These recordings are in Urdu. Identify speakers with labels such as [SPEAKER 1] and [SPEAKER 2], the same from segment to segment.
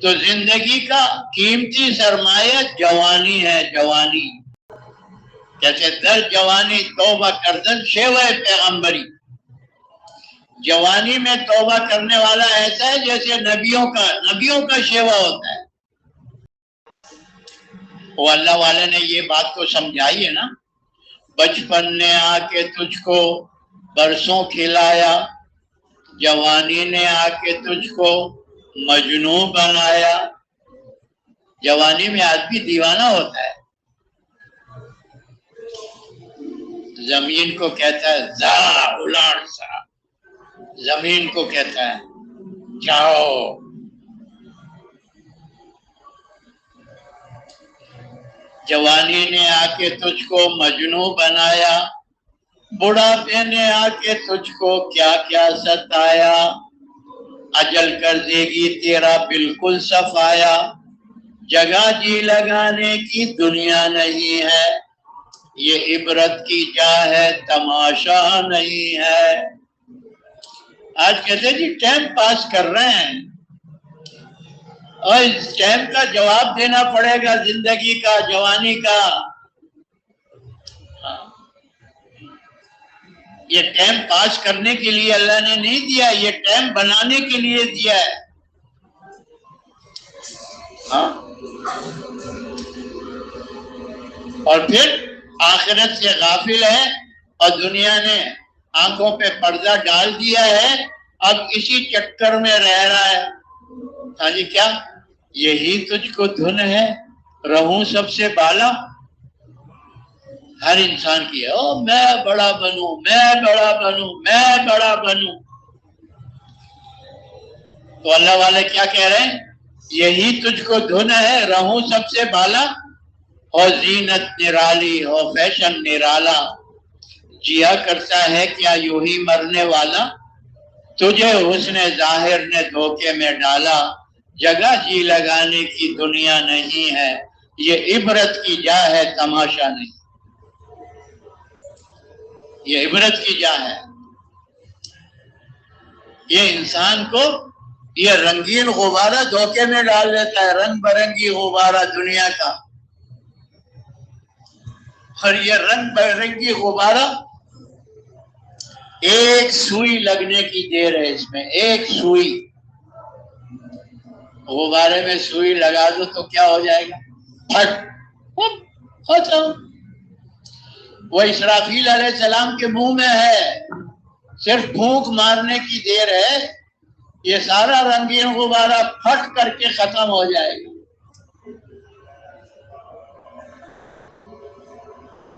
[SPEAKER 1] تو زندگی کا قیمتی سرمایہ جوانی ہے، جوانی جیسے در جوانی توبہ کردن شیوہ پیغمبری، جوانی میں توبہ کرنے والا ایسا ہے جیسے نبیوں کا شیوہ ہوتا ہے۔ وہ اللہ والے نے یہ بات کو سمجھائی ہے نا، بچپن نے آ کے تجھ کو برسوں کھلایا، جوانی نے آ کے تجھ کو مجنوں بنایا۔ جوانی میں آدمی دیوانہ ہوتا ہے، زمین کو کہتا ہے جا الاڑ سا، زمین کو کہتا ہے جاؤ۔ جوانی نے آ کے تجھ کو مجنوں بنایا، بڑھاپے نے آ کے تجھ کو کیا کیا ستایا، اجل کر دے گی تیرا بالکل صفایا، جگہ جی لگانے کی دنیا نہیں ہے، یہ عبرت کی جا ہے تماشا نہیں ہے۔ آج کہتے جی ٹائم پاس کر رہے ہیں، اور اس ٹائم کا جواب دینا پڑے گا، زندگی کا، جوانی کا۔ یہ ٹائم پاس کرنے کے لیے اللہ نے نہیں دیا، یہ ٹائم بنانے کے لیے دیا ہے۔ اور پھر آخرت سے غافل ہے، اور دنیا نے آنکھوں پہ پردہ ڈال دیا ہے، اب اسی چکر میں رہ رہا ہے۔ ہاں جی، کیا یہی تجھ کو دھن ہے، رہوں سب سے بالا؟ ہر انسان کی ہے، او میں بڑا بنوں، میں بڑا بنوں، میں بڑا بنوں۔ تو اللہ والے کیا کہہ رہے ہیں؟ یہی تجھ کو دھن ہے، رہوں سب سے بالا، ہو زینت نرالی، ہو فیشن نرالا، جیا کرتا ہے کیا یوں ہی مرنے والا، تجھے حسن ظاہر نے دھوکے میں ڈالا، جگہ جی لگانے کی دنیا نہیں ہے، یہ عبرت کی جا ہے تماشا نہیں۔ یہ عبرت کی جا ہے۔ یہ انسان کو یہ رنگین غبارہ دھوکے میں ڈال دیتا ہے، رنگ برنگی غبارہ دنیا کا، اور یہ رنگ برنگی غبارہ ایک سوئی لگنے کی دیر ہے اس میں، ایک سوئی غبارے میں سوئی لگا دو تو کیا ہو جائے گا؟ پھٹ ختم۔ وہ اسرافیل علیہ السلام کے منہ میں ہے، صرف پھونک مارنے کی دیر ہے، یہ سارا رنگین غبارہ پھٹ کر کے ختم ہو جائے گا،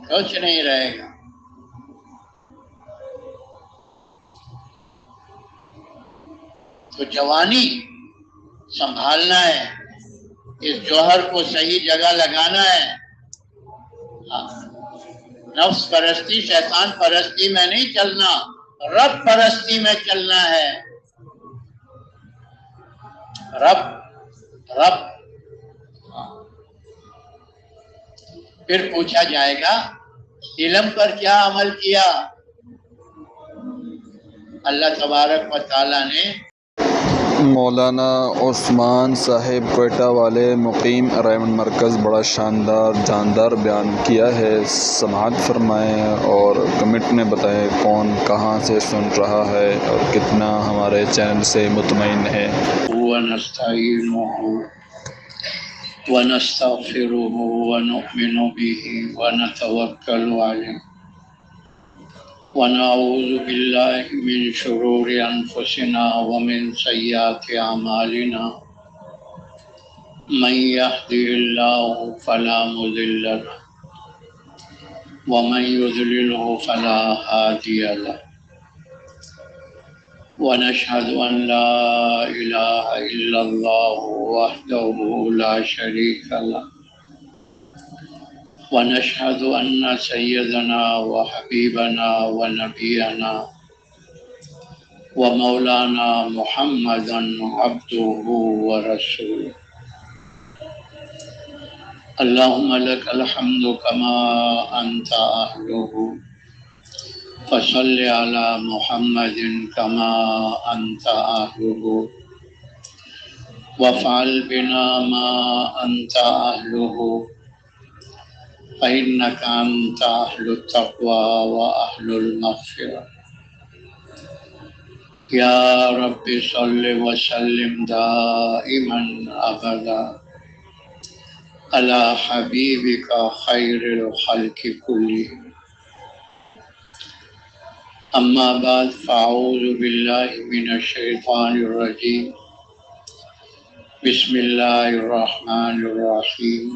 [SPEAKER 1] کچھ نہیں رہے گا۔ تو جوانی سنبھالنا ہے، اس جوہر کو صحیح جگہ لگانا ہے۔ نفس پرستی، شیطان پرستی میں نہیں چلنا، رب پرستی میں چلنا ہے۔ رب پھر پوچھا جائے گا علم پر کیا عمل کیا؟ اللہ تبارک و تعالیٰ نے
[SPEAKER 2] مولانا عثمان صاحب کوئٹہ والے مقیم رائمنڈ مرکز بڑا شاندار جاندار بیان کیا ہے، سماعت فرمائیں اور کمنٹ میں بتائیں کون کہاں سے سن رہا ہے اور کتنا ہمارے چینل سے مطمئن ہے۔
[SPEAKER 1] وَنَسْتَعِينُهُ وَنَسْتَغْفِرُهُ وَنُؤْمِنُ بِهِ وَنَتَوَكَّلُ عَلَيْهِ ونعوذ بالله من شرور أنفسنا ومن سيئات أعمالنا، من يهده الله فلا مضل له ومن يضلله فلا هادي له، ونشهد أن لا إله إلا الله وحده لا شريك له، ونشهد أن سيدنا وحبيبنا ونبينا ومولانا محمدا عبده ورسوله۔ اللهم لك الحمد كما أنت أهله، فصل على محمد كما أنت أهله، وفعل بنا ما أنت أهله فإنك أنت أهل التقوى وأهل المغفرة. يا رب صل وسلم دائما أبدا على حبيبك خير الخلق كلهم. أما بعد فأعوذ بالله من الشيطان الرجيم. بسم الله الرحمن الرحيم.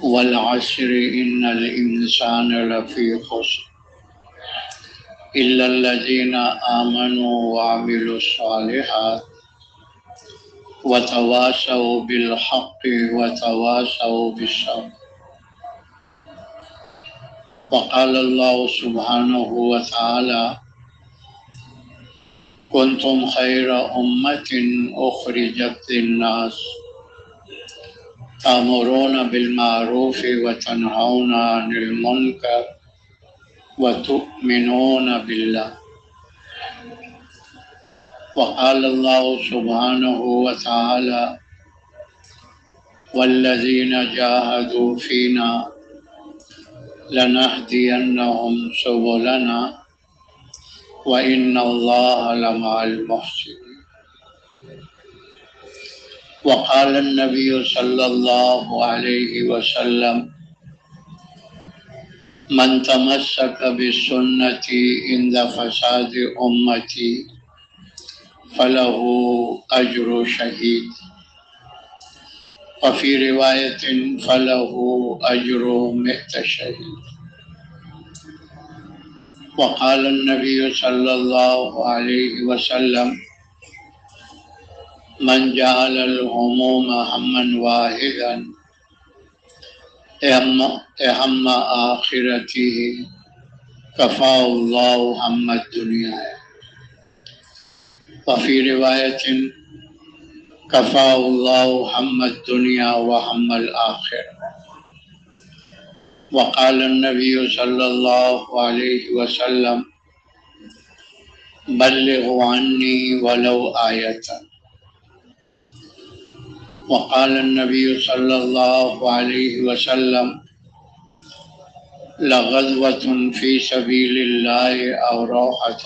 [SPEAKER 1] والعصر إن الإنسان لفي خسر إلا الذين آمنوا وعملوا الصالحات وتواصوا بالحق وتواصوا بالصبر. وقال الله سبحانه وتعالى: كنتم خير أمة أخرجت للناس تأمرون بالمعروف وتنهون عن المنكر وتؤمنون بالله. وقال الله سبحانه وتعالى: والذين جاهدوا فينا لنهدينهم سبلنا وإن الله لمع المحسنين. وقال النبي صلى الله عليه وسلم: من تمسك بسنتي عند فساد أمتي فله أجر شهيد، وفي رواية فله أجر 100 شهيد. وقال النبي صلى الله عليه وسلم: من جعل الهموم هما واحدا هم آخرته كفاه الله هم الدنيا، وفي رواية كفاه الله هم الدنيا وهم الآخرة. وقال النبي صلى الله عليه وسلم: بلغوا عني ولو آية. وقال النبي صلى الله عليه وسلم: لغزوة في سبيل الله أو روحة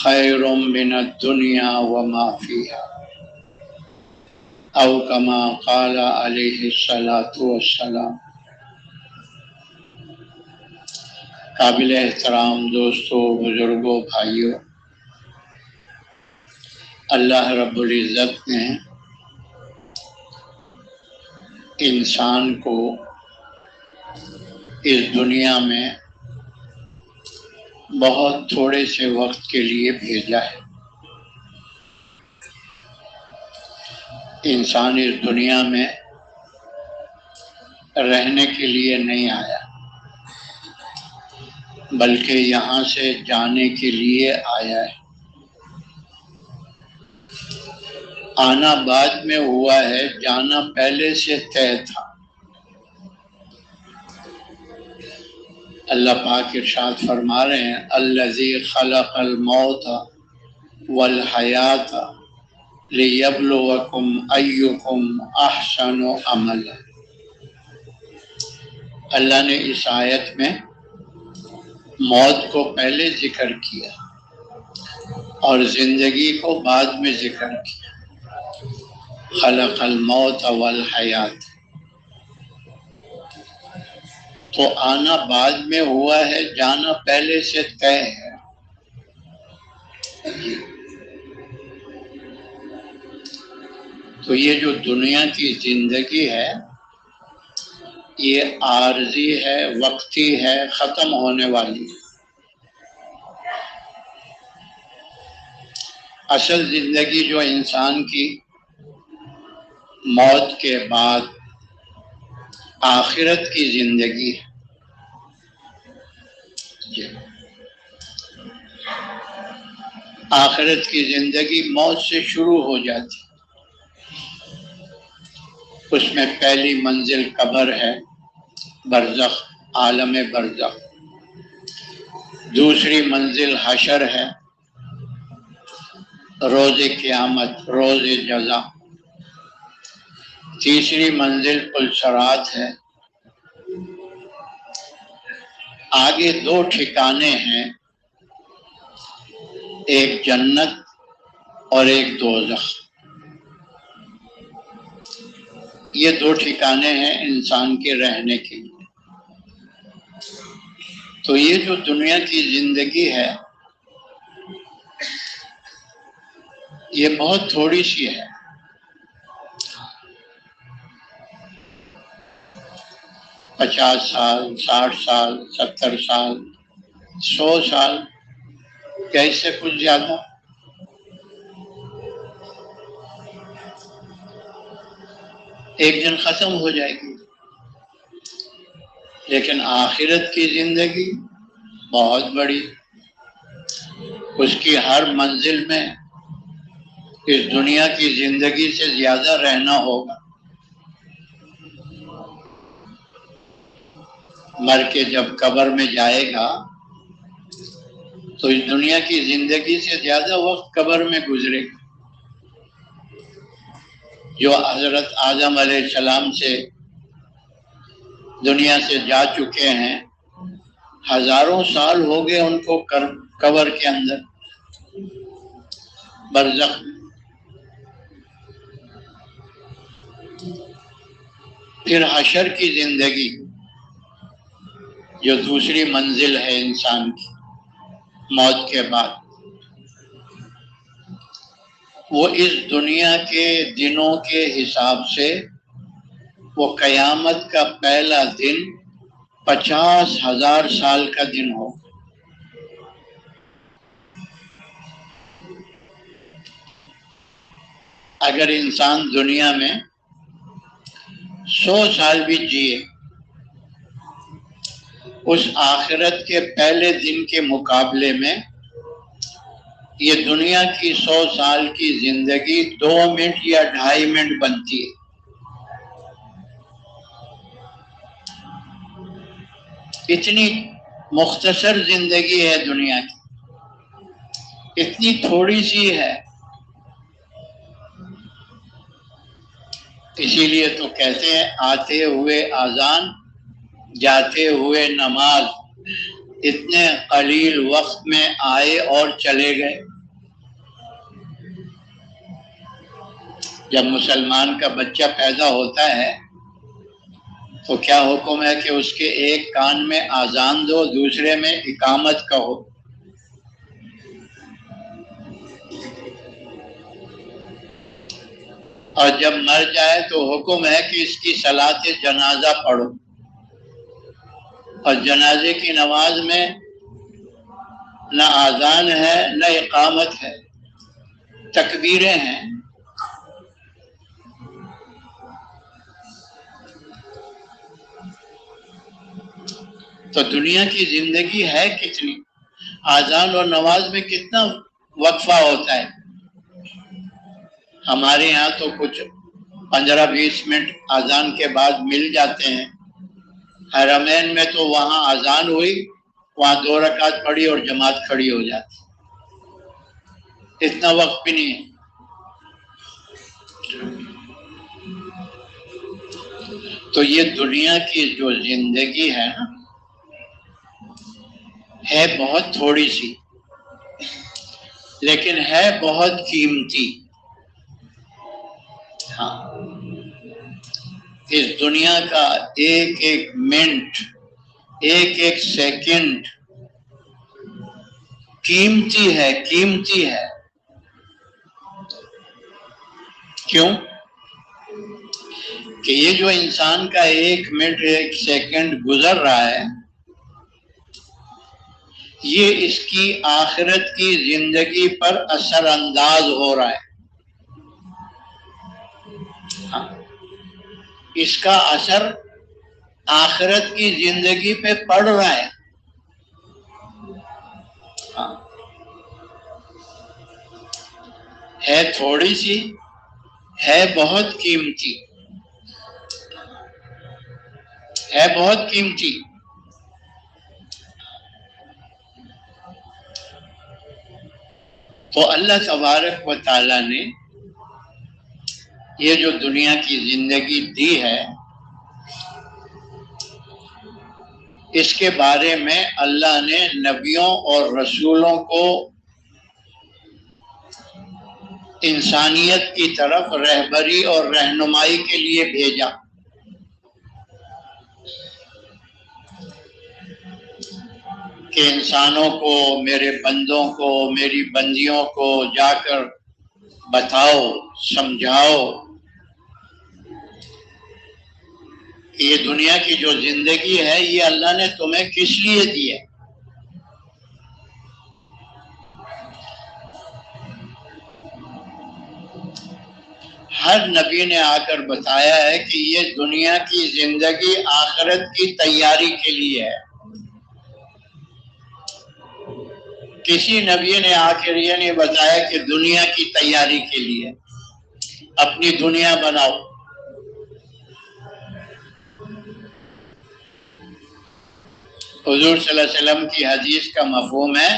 [SPEAKER 1] خير من الدنيا وما فيها، أو كما قال عليه الصلاة والسلام. قابل احترام دوستوں، بزرگوں، بھائیوں، اللہ رب العزت نے انسان کو اس دنیا میں بہت تھوڑے سے وقت کے لیے بھیجا ہے۔ انسان اس دنیا میں رہنے کے لیے نہیں آیا، بلکہ یہاں سے جانے کے لیے آیا ہے۔ آنا بعد میں ہوا ہے، جانا پہلے سے طے تھا۔ اللہ پاک ارشاد فرما رہے ہیں: الذی خلق الموت والحیات لیبلوکم ایکم احسن عملا۔ اللہ نے اس آیت میں موت کو پہلے ذکر کیا اور زندگی کو بعد میں ذکر کیا۔ خلق الموت والحیات، تو آنا بعد میں ہوا ہے، جانا پہلے سے طے ہے۔ تو یہ جو دنیا کی زندگی ہے یہ عارضی ہے، وقتی ہے، ختم ہونے والی ہے۔ اصل زندگی جو انسان کی موت کے بعد آخرت کی زندگی ہے۔ آخرت کی زندگی موت سے شروع ہو جاتی، اس میں پہلی منزل قبر ہے، برزخ، عالم برزخ۔ دوسری منزل حشر ہے، روز قیامت، روز جزا۔ تیسری منزل پلسرات ہے۔ آگے دو ٹھکانے ہیں، ایک جنت اور ایک دوزخ۔ یہ دو ٹھکانے ہیں انسان کے رہنے کے لیے۔ تو یہ جو دنیا کی زندگی ہے یہ بہت تھوڑی سی ہے۔ 50 سال، 60 سال، 70 سال، 100 سال، کیا اس سے کچھ زیادہ؟ ایک دن ختم ہو جائے گی۔ لیکن آخرت کی زندگی بہت بڑی، اس کی ہر منزل میں اس دنیا کی زندگی سے زیادہ رہنا ہوگا۔ مر کے جب قبر میں جائے گا تو اس دنیا کی زندگی سے زیادہ وقت قبر میں گزرے گا۔ جو حضرت آدم علیہ السلام سے دنیا سے جا چکے ہیں، ہزاروں سال ہو گئے ان کو قبر کے اندر، برزخ۔ پھر حشر کی زندگی جو دوسری منزل ہے انسان کی موت کے بعد، وہ اس دنیا کے دنوں کے حساب سے وہ قیامت کا پہلا دن 50,000 سال کا دن ہو۔ اگر انسان دنیا میں 100 سال بھی جیے، اس آخرت کے پہلے دن کے مقابلے میں یہ دنیا کی 100 سال کی زندگی 2 منٹ یا 2.5 منٹ بنتی ہے۔ اتنی مختصر زندگی ہے دنیا کی، اتنی تھوڑی سی ہے۔ اسی لیے تو کہتے ہیں آتے ہوئے اذان، جاتے ہوئے نماز، اتنے قلیل وقت میں آئے اور چلے گئے۔ جب مسلمان کا بچہ پیدا ہوتا ہے تو کیا حکم ہے کہ اس کے ایک کان میں اذان دو، دوسرے میں اقامت کہو۔ اور جب مر جائے تو حکم ہے کہ اس کی صلاۃ جنازہ پڑھو۔ اور جنازے کی نماز میں نہ اذان ہے نہ اقامت ہے، تکبیریں ہیں۔ تو دنیا کی زندگی ہے کتنی؟ اذان اور نماز میں کتنا وقفہ ہوتا ہے؟ ہمارے یہاں تو کچھ 15-20 منٹ اذان کے بعد مل جاتے ہیں۔ حرمین میں تو وہاں اذان ہوئی، وہاں 2 رکعت پڑھی اور جماعت کھڑی ہو جاتی، اتنا وقت بھی نہیں ہے۔ تو یہ دنیا کی جو زندگی ہے نا، ہے بہت تھوڑی سی، لیکن ہے بہت قیمتی۔ ہاں، اس دنیا کا ایک ایک منٹ، ایک ایک سیکنڈ قیمتی ہے، قیمتی ہے۔ کیوں؟ کہ یہ جو انسان کا ایک منٹ، ایک سیکنڈ گزر رہا ہے، یہ اس کی آخرت کی زندگی پر اثر انداز ہو رہا ہے۔ ہاں، اس کا اثر آخرت کی زندگی پہ پڑ رہا ہے۔ ہاں، ہے تھوڑی سی، ہے بہت قیمتی، ہے بہت قیمتی۔ تو اللہ تبارک و تعالیٰ نے یہ جو دنیا کی زندگی دی ہے، اس کے بارے میں اللہ نے نبیوں اور رسولوں کو انسانیت کی طرف رہبری اور رہنمائی کے لیے بھیجا۔ کہ انسانوں کو، میرے بندوں کو، میری بندیوں کو جا کر بتاؤ، سمجھاؤ کہ یہ دنیا کی جو زندگی ہے یہ اللہ نے تمہیں کس لیے دی ہے۔ ہر نبی نے آ کر بتایا ہے کہ یہ دنیا کی زندگی آخرت کی تیاری کے لیے ہے۔ کسی نبی نے آ کر یہ نہیں بتایا کہ دنیا کی تیاری کے لیے اپنی دنیا بناؤ۔ حضور صلی اللہ علیہ وسلم کی حدیث کا مفہوم ہے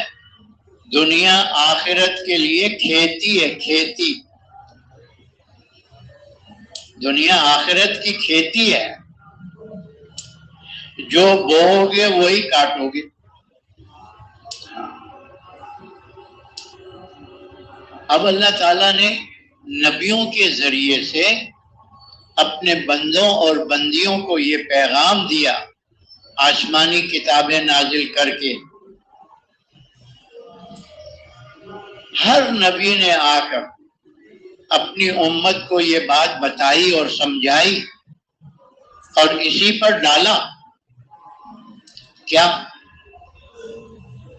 [SPEAKER 1] دنیا آخرت کے لیے کھیتی ہے، کھیتی۔ دنیا آخرت کی کھیتی ہے، جو بوؤ گے وہی کاٹو گے۔ اب اللہ تعالیٰ نے نبیوں کے ذریعے سے اپنے بندوں اور بندیوں کو یہ پیغام دیا، آسمانی کتابیں نازل کر کے۔ ہر نبی نے آ کر اپنی امت کو یہ بات بتائی اور سمجھائی اور اسی پر ڈالا کیا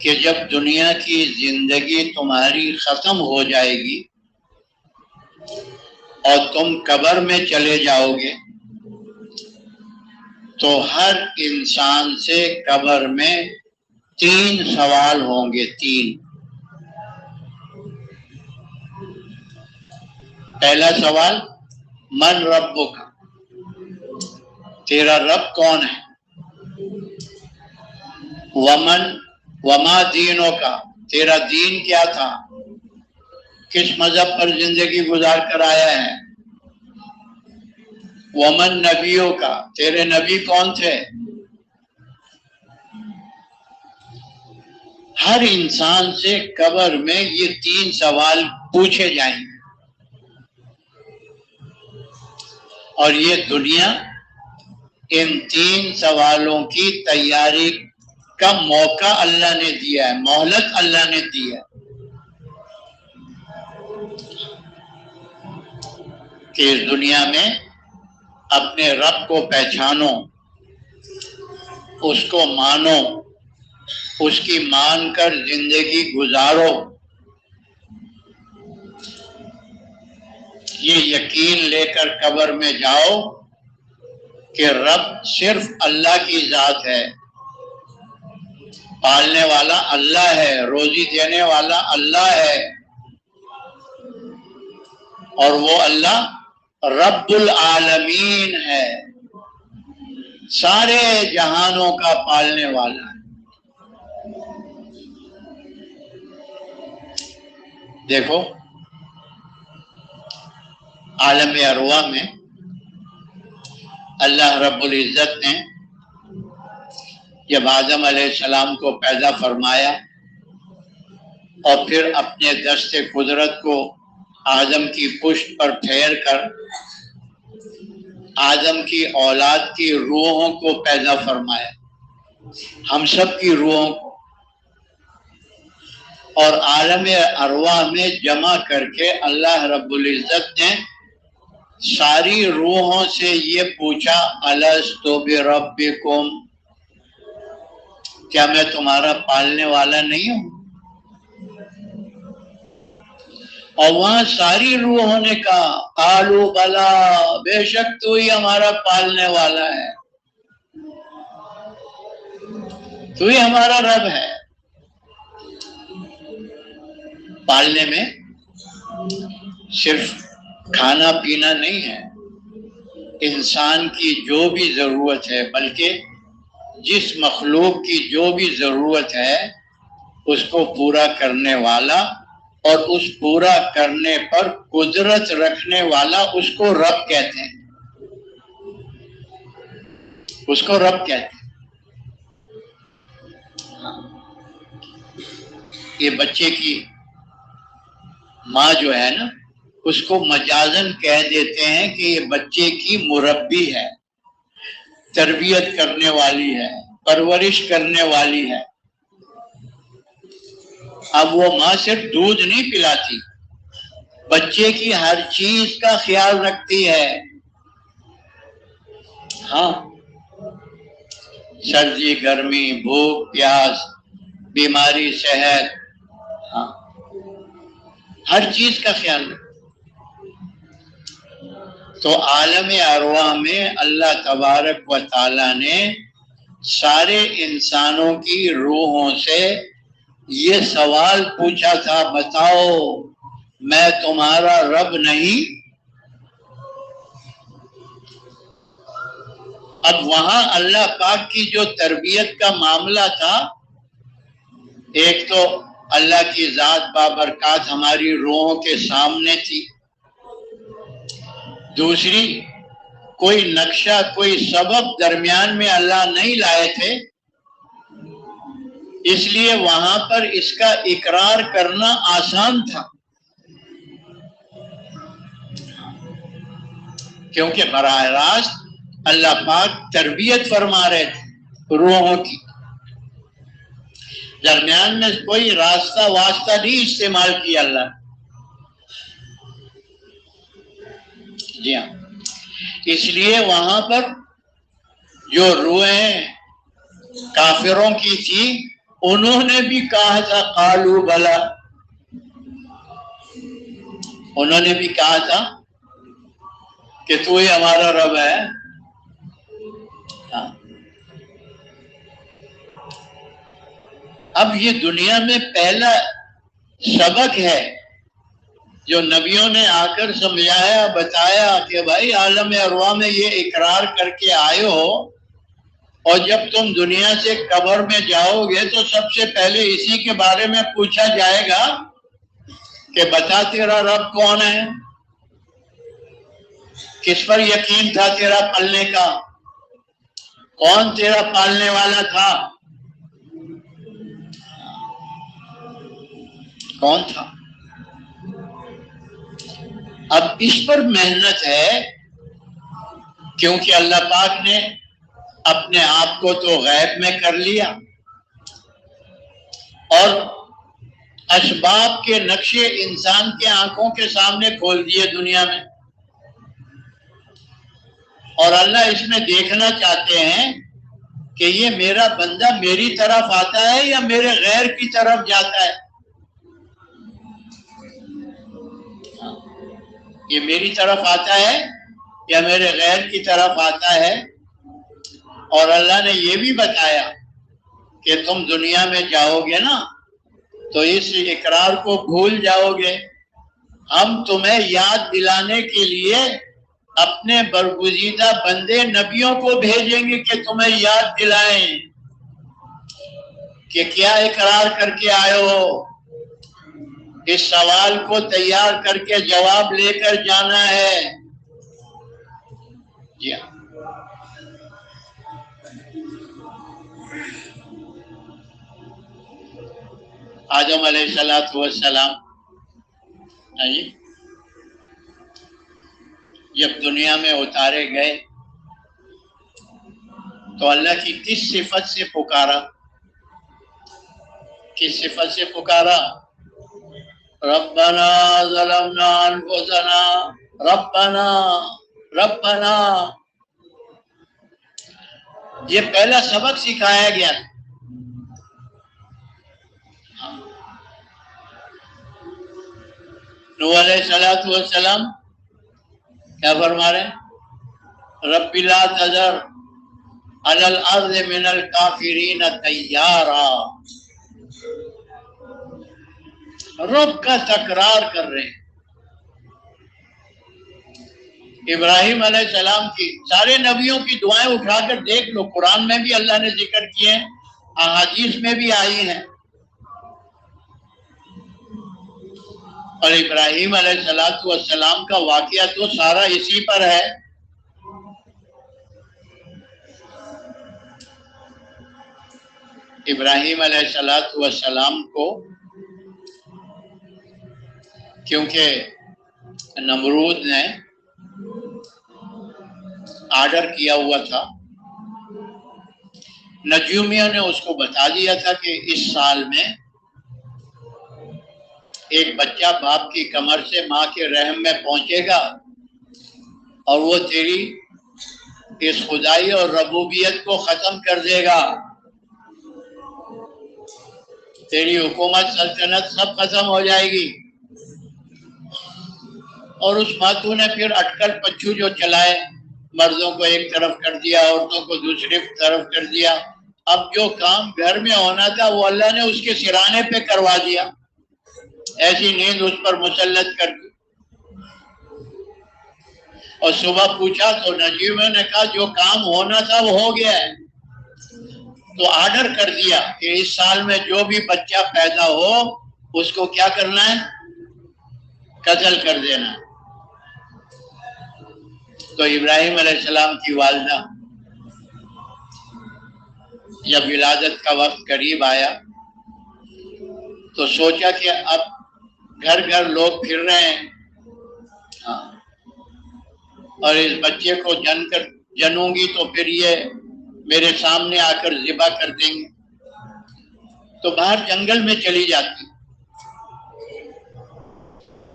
[SPEAKER 1] کہ جب دنیا کی زندگی تمہاری ختم ہو جائے گی اور تم قبر میں چلے جاؤ گے تو ہر انسان سے قبر میں 3 سوال ہوں گے، 3۔ پہلا سوال من ربک، تیرا رب کون ہے؟ وما دینوں کا، تیرا دین کیا تھا، کس مذہب پر زندگی گزار کر آیا ہے؟ ومن نبیوں کا، تیرے نبی کون تھے؟ ہر انسان سے قبر میں یہ 3 سوال پوچھے جائیں گے، اور یہ دنیا ان 3 سوالوں کی تیاری کا موقع اللہ نے دیا ہے، مہلت اللہ نے دی ہے کہ اس دنیا میں اپنے رب کو پہچانو، اس کو مانو، اس کی مان کر زندگی گزارو۔ یہ یقین لے کر قبر میں جاؤ کہ رب صرف اللہ کی ذات ہے، پالنے والا اللہ ہے، روزی دینے والا اللہ ہے، اور وہ اللہ رب العالمین ہے، سارے جہانوں کا پالنے والا ہے۔ دیکھو عالم ارواح میں اللہ رب العزت نے جب آدم علیہ السلام کو پیدا فرمایا اور پھر اپنے دست قدرت کو آدم کی پشت پر پھیر کر آدم کی اولاد کی روحوں کو پیدا فرمایا، ہم سب کی روحوں کو، اور عالم ارواح میں جمع کر کے اللہ رب العزت نے ساری روحوں سے یہ پوچھا الست بربکم، کیا میں تمہارا پالنے والا نہیں ہوں؟ اور وہاں ساری روحوں نے کہا قالوا بلا، بے شک تو ہی ہمارا پالنے والا ہے، تو ہی ہمارا رب ہے۔ پالنے میں صرف کھانا پینا نہیں ہے، انسان کی جو بھی ضرورت ہے، بلکہ جس مخلوق کی جو بھی ضرورت ہے اس کو پورا کرنے والا اور اس پورا کرنے پر قدرت رکھنے والا اس کو رب کہتے ہیں، اس کو رب کہتے ہیں۔ یہ بچے کی ماں جو ہے نا، اس کو مجازن کہہ دیتے ہیں کہ یہ بچے کی مربی ہے، تربیت کرنے والی ہے، پرورش کرنے والی ہے۔ اب وہ ماں صرف دودھ نہیں پلاتی، بچے کی ہر چیز کا خیال رکھتی ہے۔ ہاں، سردی گرمی، بھوک پیاس، بیماری صحت، ہاں، ہر چیز کا خیال رکھتی۔ تو عالم ارواح میں اللہ تبارک و تعالی نے سارے انسانوں کی روحوں سے یہ سوال پوچھا تھا، بتاؤ میں تمہارا رب نہیں؟ اب وہاں اللہ پاک کی جو تربیت کا معاملہ تھا، ایک تو اللہ کی ذات بابرکات ہماری روحوں کے سامنے تھی، دوسری کوئی نقشہ کوئی سبب درمیان میں اللہ نہیں لائے تھے، اس لیے وہاں پر اس کا اقرار کرنا آسان تھا، کیونکہ براہ راست اللہ پاک تربیت فرما رہے تھے روحوں کی، درمیان میں کوئی راستہ واسطہ نہیں استعمال کیا اللہ۔ جی ہاں، اس لیے وہاں پر جو روحیں کافروں کی تھی، انہوں نے بھی کہا تھا قالو بلا، انہوں نے بھی کہا تھا کہ تو ہی ہمارا رب ہے۔ اب یہ دنیا میں پہلا سبق ہے جو نبیوں نے آ کر سمجھایا، بتایا کہ بھائی عالم ارواح میں یہ اقرار کر کے آئے ہو، اور جب تم دنیا سے قبر میں جاؤ گے تو سب سے پہلے اسی کے بارے میں پوچھا جائے گا کہ بتا تیرا رب کون ہے، کس پر یقین تھا تیرا پلنے کا، کون تیرا پالنے والا تھا، کون تھا۔ اب اس پر محنت ہے، کیونکہ اللہ پاک نے اپنے آپ کو تو غیب میں کر لیا اور اسباب کے نقشے انسان کے آنکھوں کے سامنے کھول دیے دنیا میں، اور اللہ اس میں دیکھنا چاہتے ہیں کہ یہ میرا بندہ میری طرف آتا ہے یا میرے غیر کی طرف جاتا ہے، یہ میری طرف آتا ہے یا میرے غیر کی طرف آتا ہے۔ اور اللہ نے یہ بھی بتایا کہ تم دنیا میں جاؤ گے نا تو اس اقرار کو بھول جاؤ گے، ہم تمہیں یاد دلانے کے لیے اپنے برگزیدہ بندے نبیوں کو بھیجیں گے کہ تمہیں یاد دلائیں کہ کیا اقرار کر کے آئے ہو، اس سوال کو تیار کر کے جواب لے کر جانا ہے۔ جی ہاں، آدم علیہ السلام جب دنیا میں اتارے گئے تو اللہ کی کس صفت سے پکارا، کس صفت سے پکارا؟ ربنا ظلمنا انفسنا، ربنا ربنا، یہ پہلا سبق سکھایا گیا۔ نوح علیہ السلام کیا فرما رہے ہیں؟ رب لا تذر علی الارض من الکافرین دیارا، رب کا تکرار کر رہے ہیں۔ ابراہیم علیہ السلام کی، سارے نبیوں کی دعائیں اٹھا کر دیکھ لو، قرآن میں بھی اللہ نے ذکر کیے ہیں، احادیث میں بھی آئی ہیں۔ اور ابراہیم علیہ السلام کا واقعہ تو سارا اسی پر ہے. ابراہیم علیہ السلام کو کیونکہ نمرود نے آرڈر کیا ہوا تھا، نجومیوں نے اس کو بتا دیا تھا کہ اس سال میں ایک بچہ باپ کی کمر سے ماں کے رحم میں پہنچے گا اور وہ تیری اس خدائی اور ربوبیت کو ختم کر دے گا، تیری حکومت سلطنت سب ختم ہو جائے گی. اور اس ماتو نے پھر اٹکل پچھو جو چلائے، مردوں کو ایک طرف کر دیا، عورتوں کو دوسری طرف کر دیا. اب جو کام گھر میں ہونا تھا وہ اللہ نے اس کے سرانے پہ کروا دیا، ایسی نیند اس پر مسلط کر دی. اور صبح پوچھا تو نجیب نے کہا جو کام ہونا تھا وہ ہو گیا ہے. تو آرڈر کر دیا کہ اس سال میں جو بھی بچہ پیدا ہو اس کو کیا کرنا ہے؟ قتل کر دینا. تو ابراہیم علیہ السلام کی والدہ جب ولادت کا وقت قریب آیا تو سوچا کہ اب گھر گھر لوگ پھر رہے ہیں اور اس بچے کو جنوں گی تو پھر یہ میرے سامنے آ کر ذبح کر دیں گے. تو باہر جنگل میں چلی جاتی.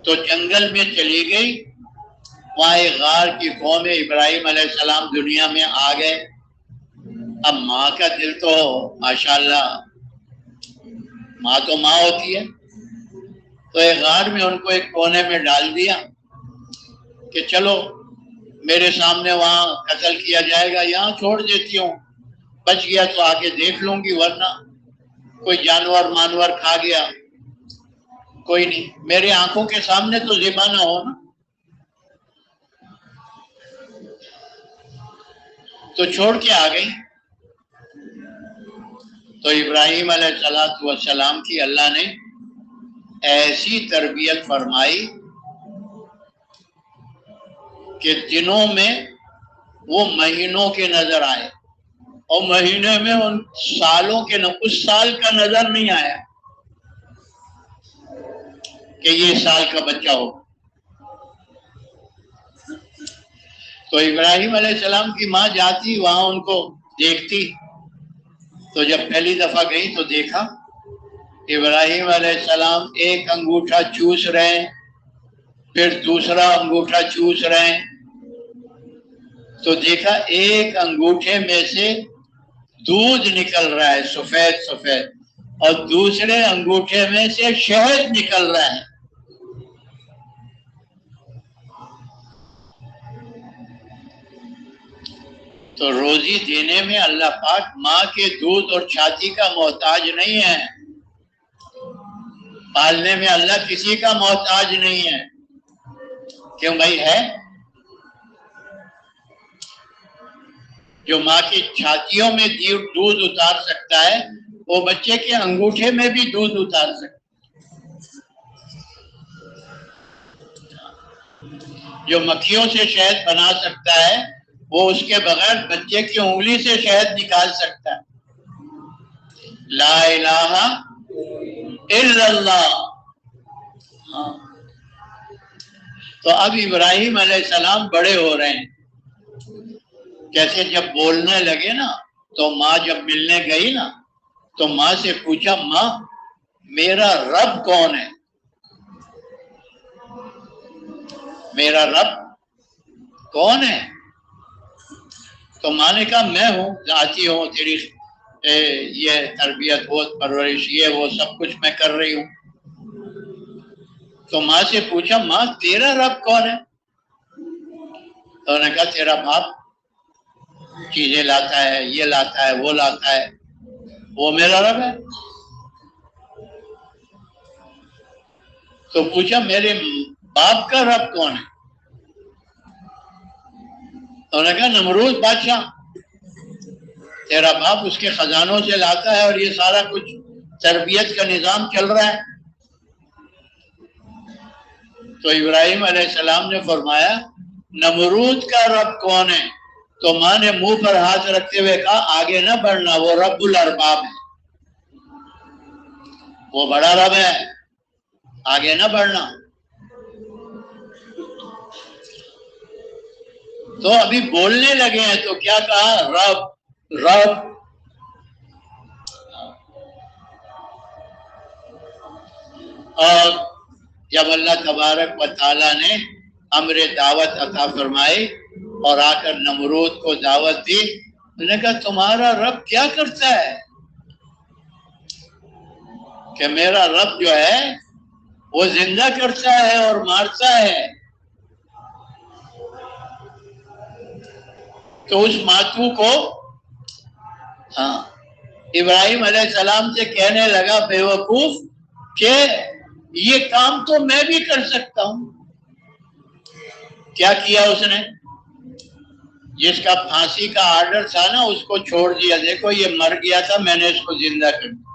[SPEAKER 1] تو جنگل میں چلی گئی، وہاں ایک غار کی قوم میں ابراہیم علیہ السلام دنیا میں آ گئے. اب ماں کا دل تو ماشاءاللہ، ماں تو ماں ہوتی ہے. تو ایک غار میں ان کو ایک کونے میں ڈال دیا کہ چلو میرے سامنے وہاں قتل کیا جائے گا، یہاں چھوڑ دیتی ہوں، بچ گیا تو آگے دیکھ لوں گی، ورنہ کوئی جانور مانور کھا گیا کوئی نہیں، میرے آنکھوں کے سامنے تو ذبح نہ ہو نا. تو چھوڑ کے آ گئی. تو ابراہیم علیہ السلام کی اللہ نے ایسی تربیت فرمائی کہ دنوں میں وہ مہینوں کے نظر آئے اور مہینے میں ان سالوں کے اس سال کا نظر نہیں آیا کہ یہ سال کا بچہ ہو. تو ابراہیم علیہ السلام کی ماں جاتی وہاں ان کو دیکھتی. تو جب پہلی دفعہ گئی تو دیکھا ابراہیم علیہ السلام ایک انگوٹھا چوس رہے ہیں، پھر دوسرا انگوٹھا چوس رہے ہیں. تو دیکھا ایک انگوٹھے میں سے دودھ نکل رہا ہے سفید سفید، اور دوسرے انگوٹھے میں سے شہد نکل رہا ہے. تو روزی دینے میں اللہ پاک ماں کے دودھ اور چھاتی کا محتاج نہیں ہے، پالنے میں اللہ کسی کا محتاج نہیں ہے. کیوں بھائی ہے؟ جو ماں کی چھاتیوں میں دودھ اتار سکتا ہے وہ بچے کے انگوٹھے میں بھی دودھ اتار سکتا ہے. جو مکھیوں سے شہد بنا سکتا ہے وہ اس کے بغیر بچے کی انگلی سے شہد نکال سکتا ہے. لا الہ الا اللہ. تو اب ابراہیم علیہ السلام بڑے ہو رہے ہیں. کیسے جب بولنے لگے نا تو ماں جب ملنے گئی نا تو ماں سے پوچھا، ماں میرا رب کون ہے؟ میرا رب کون ہے؟ تو ماں نے کہا میں ہوں، ذاتی ہوں، تیری یہ تربیت ہو، پرورش یہ وہ سب کچھ میں کر رہی ہوں. تو ماں سے پوچھا، ماں تیرا رب کون ہے؟ تو انہوں نے کہا تیرا باپ چیزیں لاتا ہے، یہ لاتا ہے، وہ لاتا ہے، وہ میرا رب ہے. تو پوچھا میرے باپ کا رب کون ہے؟ تو انہوں نے کہا نمرود بادشاہ. تیرا باپ اس کے خزانوں سے لاتا ہے اور یہ سارا کچھ تربیت کا نظام چل رہا ہے. تو ابراہیم علیہ السلام نے فرمایا نمرود کا رب کون ہے؟ تو ماں نے منہ پر ہاتھ رکھتے ہوئے کہا آگے نہ بڑھنا، وہ رب الارباب ہے، وہ بڑا رب ہے، آگے نہ بڑھنا۔ تو ابھی بولنے لگے ہیں تو کیا کہا؟ رب رب۔ اور جب اللہ تبارک و تعالیٰ نے امر دعوت عطا فرمائی اور آ کر نمرود کو دعوت دی، انہوں نے کہا تمہارا رب کیا کرتا ہے؟ کہ میرا رب جو ہے وہ زندہ کرتا ہے اور مارتا ہے۔ تو اس ماتو کو ابراہیم علیہ السلام سے کہنے لگا بے وقوف کہ یہ کام تو میں بھی کر سکتا ہوں۔ کیا کیا اس نے؟ جس کا پھانسی کا آرڈر تھا نا اس کو چھوڑ دیا، دیکھو یہ مر گیا تھا، میں نے اس کو زندہ کر دیا۔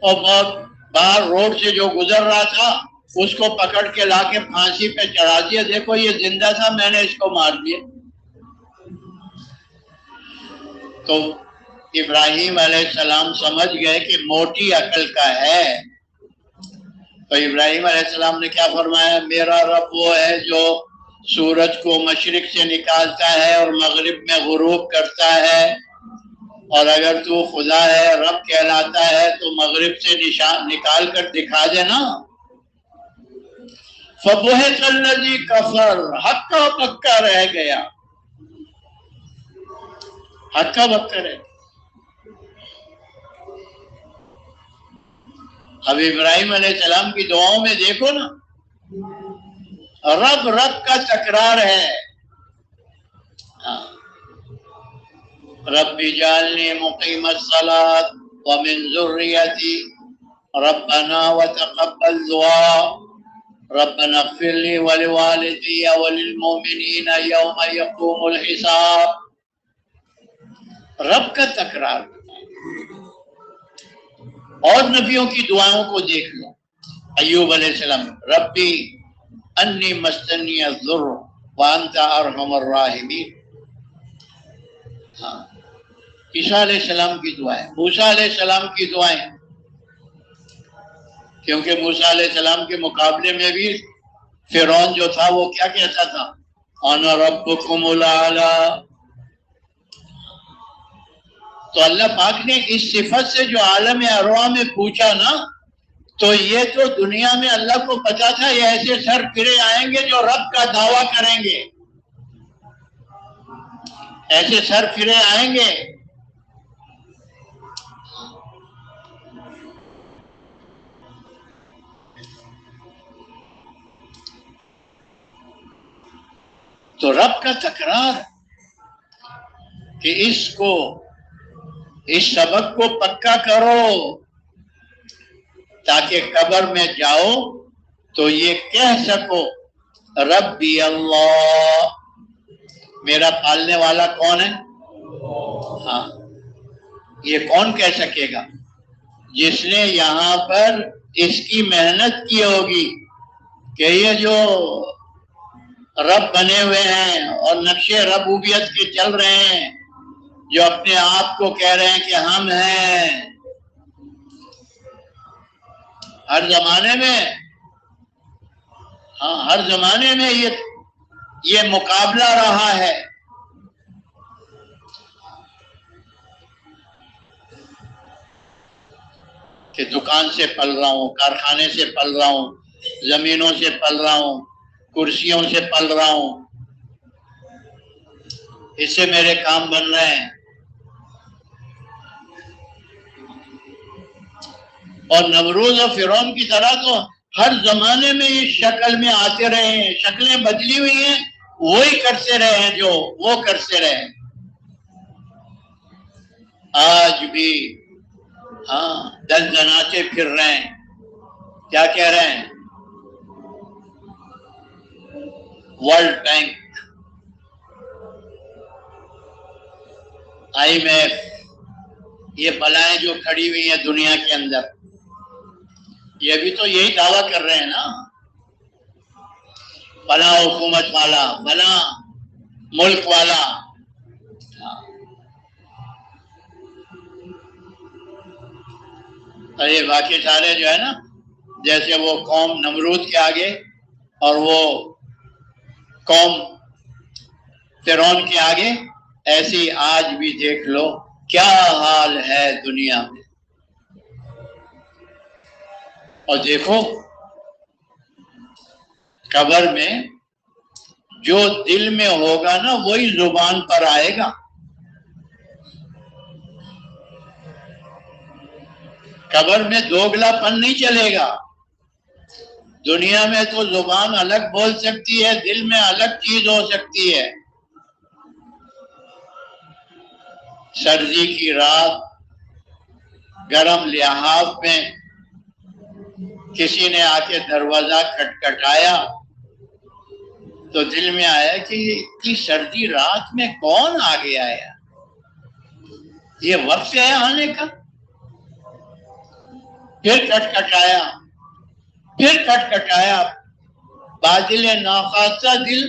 [SPEAKER 1] اور بہت باہر روڈ سے جو گزر رہا تھا اس کو پکڑ کے لا کے پھانسی پہ چڑھا دیا، دیکھو یہ زندہ تھا، میں نے اس کو مار دیا۔ تو ابراہیم علیہ السلام سمجھ گئے کہ موٹی عقل کا ہے۔ تو ابراہیم علیہ السلام نے کیا فرمایا؟ میرا رب وہ ہے جو سورج کو مشرق سے نکالتا ہے اور مغرب میں غروب کرتا ہے، اور اگر تو خدا ہے، رب کہلاتا ہے تو مغرب سے نشان نکال کر دکھا دینا۔ فَبُهِتَ الَّذِي كَفَرَ، ہکا بکا رہ گیا، ہکا بکا رہ۔ اب ابراہیم علیہ السلام کی دعاؤں میں دیکھو نا، رب رب کا تکرار ہے۔ رب اجعلنی مقیم الصلاۃ ومن ذریتی ربنا وتقبل دعا ربنا اغفر لی ولوالدی وللمؤمنین یوم یقوم الحساب۔ رب کا تکرار۔ اور نبیوں کی دعاؤں کو دیکھ لو۔ ایوب علیہ السلام ربی انی مسنی الضر وانت ارحم الراحمین۔ عیسیٰ علیہ السلام کی دعائیں، موسیٰ علیہ السلام کی دعائیں، کیونکہ موسیٰ علیہ السلام کے مقابلے میں بھی فرعون جو تھا وہ کیا کہتا تھا؟ انا ربکم الاعلی۔ تو اللہ پاک نے اس صفت سے جو عالم ارواح میں پوچھا نا، تو یہ تو دنیا میں اللہ کو پتا تھا یہ ایسے سر پھرے آئیں گے جو رب کا دعویٰ کریں گے، ایسے سر پھرے آئیں گے۔ تو رب کا تکرار کہ اس سبق کو پکا کرو تاکہ قبر میں جاؤ تو یہ کہہ سکو ربی اللہ، میرا پالنے والا کون ہے؟ ہاں، یہ کون کہہ سکے گا؟ جس نے یہاں پر اس کی محنت کی ہوگی کہ یہ جو رب بنے ہوئے ہیں اور نقشے ربوبیت کے چل رہے ہیں، جو اپنے آپ کو کہہ رہے ہیں کہ ہم ہیں، ہر زمانے میں ہر زمانے میں یہ مقابلہ رہا ہے۔ کہ دکان سے پل رہا ہوں، کارخانے سے پل رہا ہوں، زمینوں سے پل رہا ہوں، کرسیوں سے پل رہا ہوں، اس سے میرے کام بن رہے ہیں۔ اور نمرود اور فرعون کی طرح تو ہر زمانے میں یہ شکل میں آتے رہے ہیں، شکلیں بدلی ہوئی ہیں، وہی کرتے رہے ہیں جو وہ کرتے رہے ہیں۔ آج بھی دندناتے پھر رہے ہیں، کیا کہہ رہے ہیں؟ ورلڈ بینک، IMF، یہ بلائیں جو کھڑی ہوئی ہیں دنیا کے اندر، یہ بھی تو یہی دعویٰ کر رہے ہیں نا فلاں حکومت والا، فلاں ملک والا. اور یہ باقی سارے جو ہے نا، جیسے وہ قوم نمرود کے آگے اور وہ قوم فرعون کے آگے، ایسی آج بھی دیکھ لو کیا حال ہے دنیا میں. اور دیکھو قبر میں جو دل میں ہوگا نا وہی زبان پر آئے گا. قبر میں دوگلا پن نہیں چلے گا. دنیا میں تو زبان الگ بول سکتی ہے، دل میں الگ چیز ہو سکتی ہے. سردی کی رات گرم لحاف میں کسی نے آ کے دروازہ کھٹکھٹایا تو دل میں آیا کہ اتنی سردی رات میں کون آ گیا ہے، یہ وقت ہے آنے کا. پھر کھٹکھٹایا، پھر کھٹکھٹایا، بادل ناخواستہ دل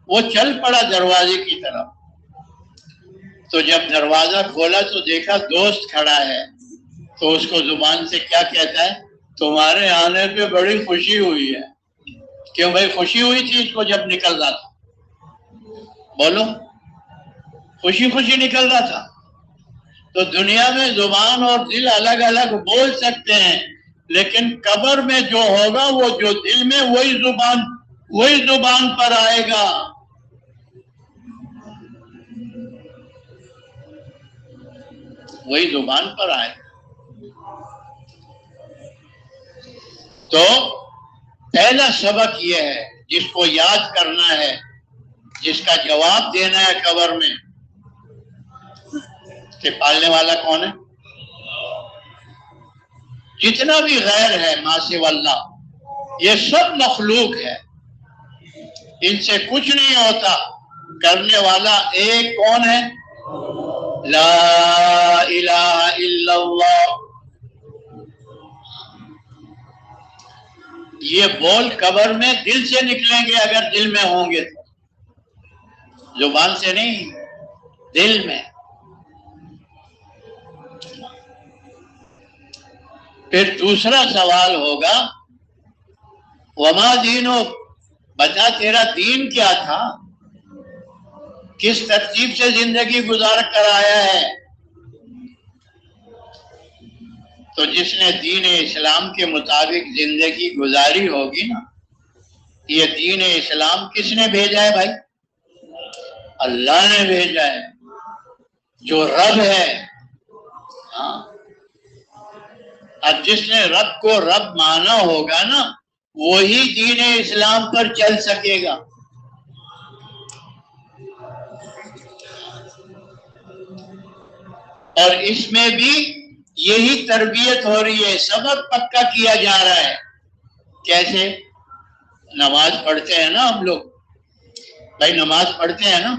[SPEAKER 1] وہ چل پڑا دروازے کی طرف. تو جب دروازہ کھولا تو دیکھا دوست کھڑا ہے، تو اس کو زبان سے کیا کہتا ہے؟ تمہارے آنے پہ بڑی خوشی ہوئی ہے. کیوں بھائی خوشی ہوئی تھی اس کو جب نکل رہا تھا؟ بولو، خوشی خوشی نکل رہا تھا. تو دنیا میں زبان اور دل الگ الگ بول سکتے ہیں، لیکن قبر میں جو ہوگا وہ جو دل میں وہی زبان پر آئے گا. وہی زبان پر آئے گا. تو پہلا سبق یہ ہے جس کو یاد کرنا ہے، جس کا جواب دینا ہے قبر میں، کہ پالنے والا کون ہے. جتنا بھی غیر ہے ما سوی اللہ، یہ سب مخلوق ہے، ان سے کچھ نہیں ہوتا. کرنے والا ایک کون ہے؟ لا الہ الا اللہ. یہ بول قبر میں دل سے نکلیں گے اگر دل میں ہوں گے تو، زبان سے نہیں، دل میں. پھر دوسرا سوال ہوگا وما دینک، بتا تیرا دین کیا تھا، کس ترتیب سے زندگی گزار کر آیا ہے. تو جس نے دین اسلام کے مطابق زندگی گزاری ہوگی نا، یہ دین اسلام کس نے بھیجا ہے بھائی؟ اللہ نے بھیجا ہے، جو رب ہے. ہاں، اب جس نے رب کو رب مانا ہوگا نا وہی دین اسلام پر چل سکے گا. اور اس میں بھی یہی تربیت ہو رہی ہے، سبق پکا کیا جا رہا ہے. کیسے؟ نماز پڑھتے ہیں نا ہم لوگ، بھائی نماز پڑھتے ہیں نا،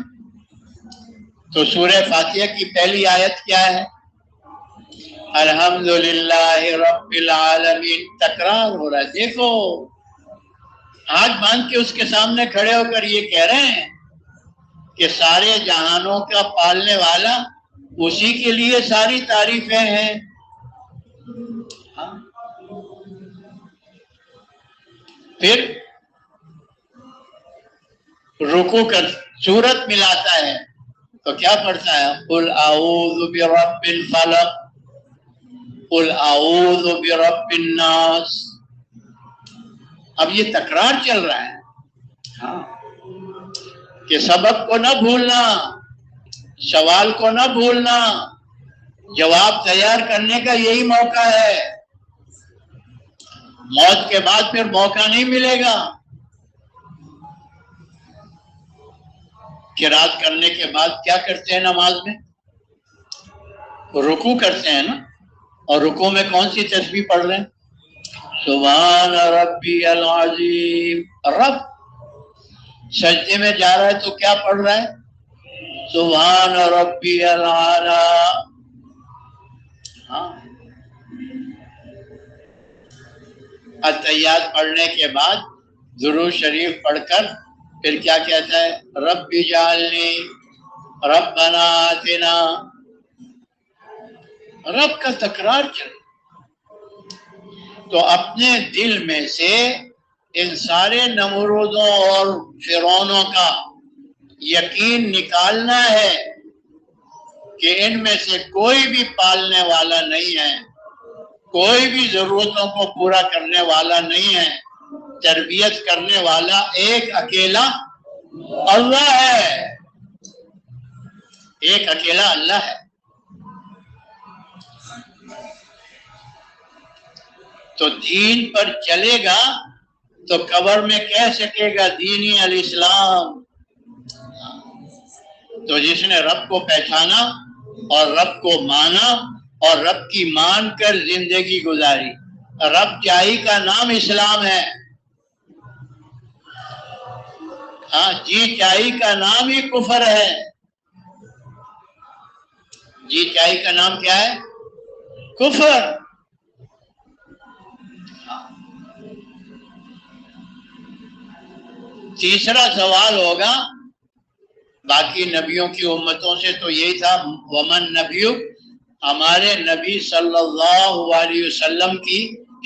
[SPEAKER 1] تو سورہ فاتحہ کی پہلی آیت کیا ہے؟ الحمدللہ رب العالمین. تکرار ہو رہا ہے. دیکھو ہاتھ باندھ کے اس کے سامنے کھڑے ہو کر یہ کہہ رہے ہیں کہ سارے جہانوں کا پالنے والا، اسی کے لیے ساری تعریفیں ہیں. پھر رکوع کر سورت ملاتا ہے تو کیا پڑھتا ہے؟ قل اعوذ برب الفلق، قل اعوذ برب الناس. اب یہ تکرار چل رہا ہے. ہاں، کہ سبق کو نہ بھولنا، سوال کو نہ بھولنا، جواب تیار کرنے کا یہی موقع ہے. موت کے بعد پھر موقع نہیں ملے گا. قرات کرنے کے بعد کیا کرتے ہیں نماز میں؟ رکوع کرتے ہیں نا، اور رکوع میں کون سی تسبیح پڑھ رہے ہیں؟ سبحان ربی العظیم. رب سجدے میں جا رہا ہے تو کیا پڑھ رہا ہے؟ سبحان ربی العلی. ہاں، التحیات پڑھنے کے بعد درود شریف پڑھ کر پھر کیا کہتا ہے؟ رب اجعلنی ربنا آتنا. رب کا تکرار چلے تو اپنے دل میں سے ان سارے نمرودوں اور فرعونوں کا یقین نکالنا ہے کہ ان میں سے کوئی بھی پالنے والا نہیں ہے، کوئی بھی ضرورتوں کو پورا کرنے والا نہیں ہے، تربیت کرنے والا ایک اکیلا اللہ ہے، ایک اکیلا اللہ ہے. تو دین پر چلے گا تو قبر میں کہہ سکے گا دینی الاسلام. تو جس نے رب کو پہچانا اور رب کو مانا اور رب کی مان کر زندگی گزاری، رب چاہی کا نام اسلام ہے. ہاں جی چاہی کا نام ہی کفر ہے. جی چاہی کا نام کیا ہے؟ کفر. تیسرا سوال ہوگا باقی نبیوں کی امتوں سے تو یہی تھا، ومن نبی، ہمارے نبی صلی اللہ علیہ وسلم کی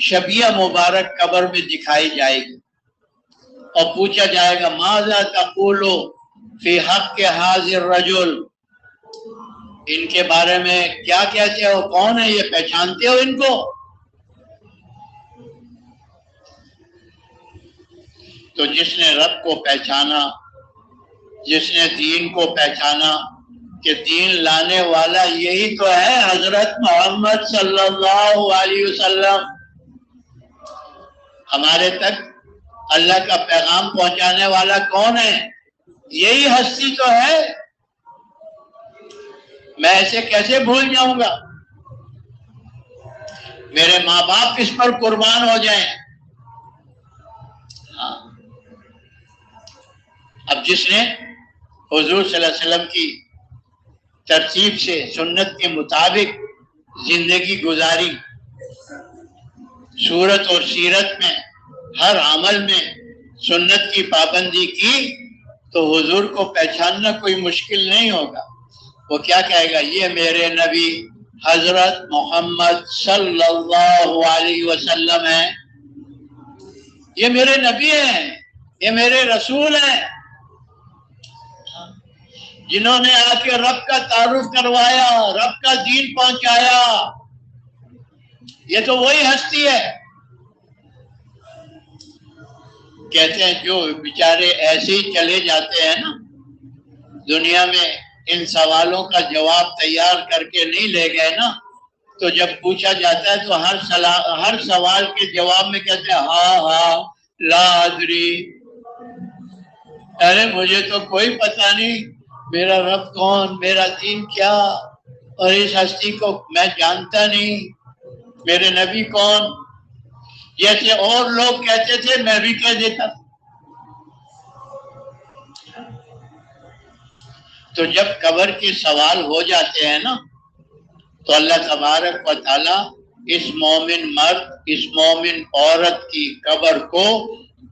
[SPEAKER 1] شبیہ مبارک قبر میں دکھائی جائے گی اور پوچھا جائے گا ماذا تقول فی حق حاضر الرجل، ان کے بارے میں کیا کہتے ہو، کون ہے یہ، پہچانتے ہو ان کو؟ تو جس نے رب کو پہچانا، جس نے دین کو پہچانا کہ دین لانے والا یہی تو ہے حضرت محمد صلی اللہ علیہ وسلم، ہمارے تک اللہ کا پیغام پہنچانے والا کون ہے؟ یہی ہستی تو ہے. میں ایسے کیسے بھول جاؤں گا؟ میرے ماں باپ اس پر قربان ہو جائیں. اب جس نے حضور صلی اللہ علیہ وسلم کی ترتیب سے سنت کے مطابق زندگی گزاری، صورت اور سیرت میں ہر عمل میں سنت کی پابندی کی، تو حضور کو پہچاننا کوئی مشکل نہیں ہوگا. وہ کیا کہے گا؟ یہ میرے نبی حضرت محمد صلی اللہ علیہ وسلم ہیں، یہ میرے نبی ہیں، یہ میرے رسول ہیں، جنہوں نے آ کے رب کا تعارف کروایا، رب کا دین پہنچایا. یہ تو وہی ہستی ہے. کہتے ہیں جو بیچارے ایسے ہی چلے جاتے ہیں نا دنیا میں، ان سوالوں کا جواب تیار کر کے نہیں لے گئے نا، تو جب پوچھا جاتا ہے تو ہر سوال کے جواب میں کہتے ہیں ہاں ہاں لا ادری، ارے مجھے تو کوئی پتہ نہیں میرا رب کون، میرا دین کیا، اور اس ہستی کو میں جانتا نہیں، میرے نبی کون. جیسے اور لوگ کہتے تھے میں بھی کہہ دیتا. تو جب قبر کے سوال ہو جاتے ہیں نا تو اللہ تبارک و تعالی اس مومن مرد، اس مومن عورت کی قبر کو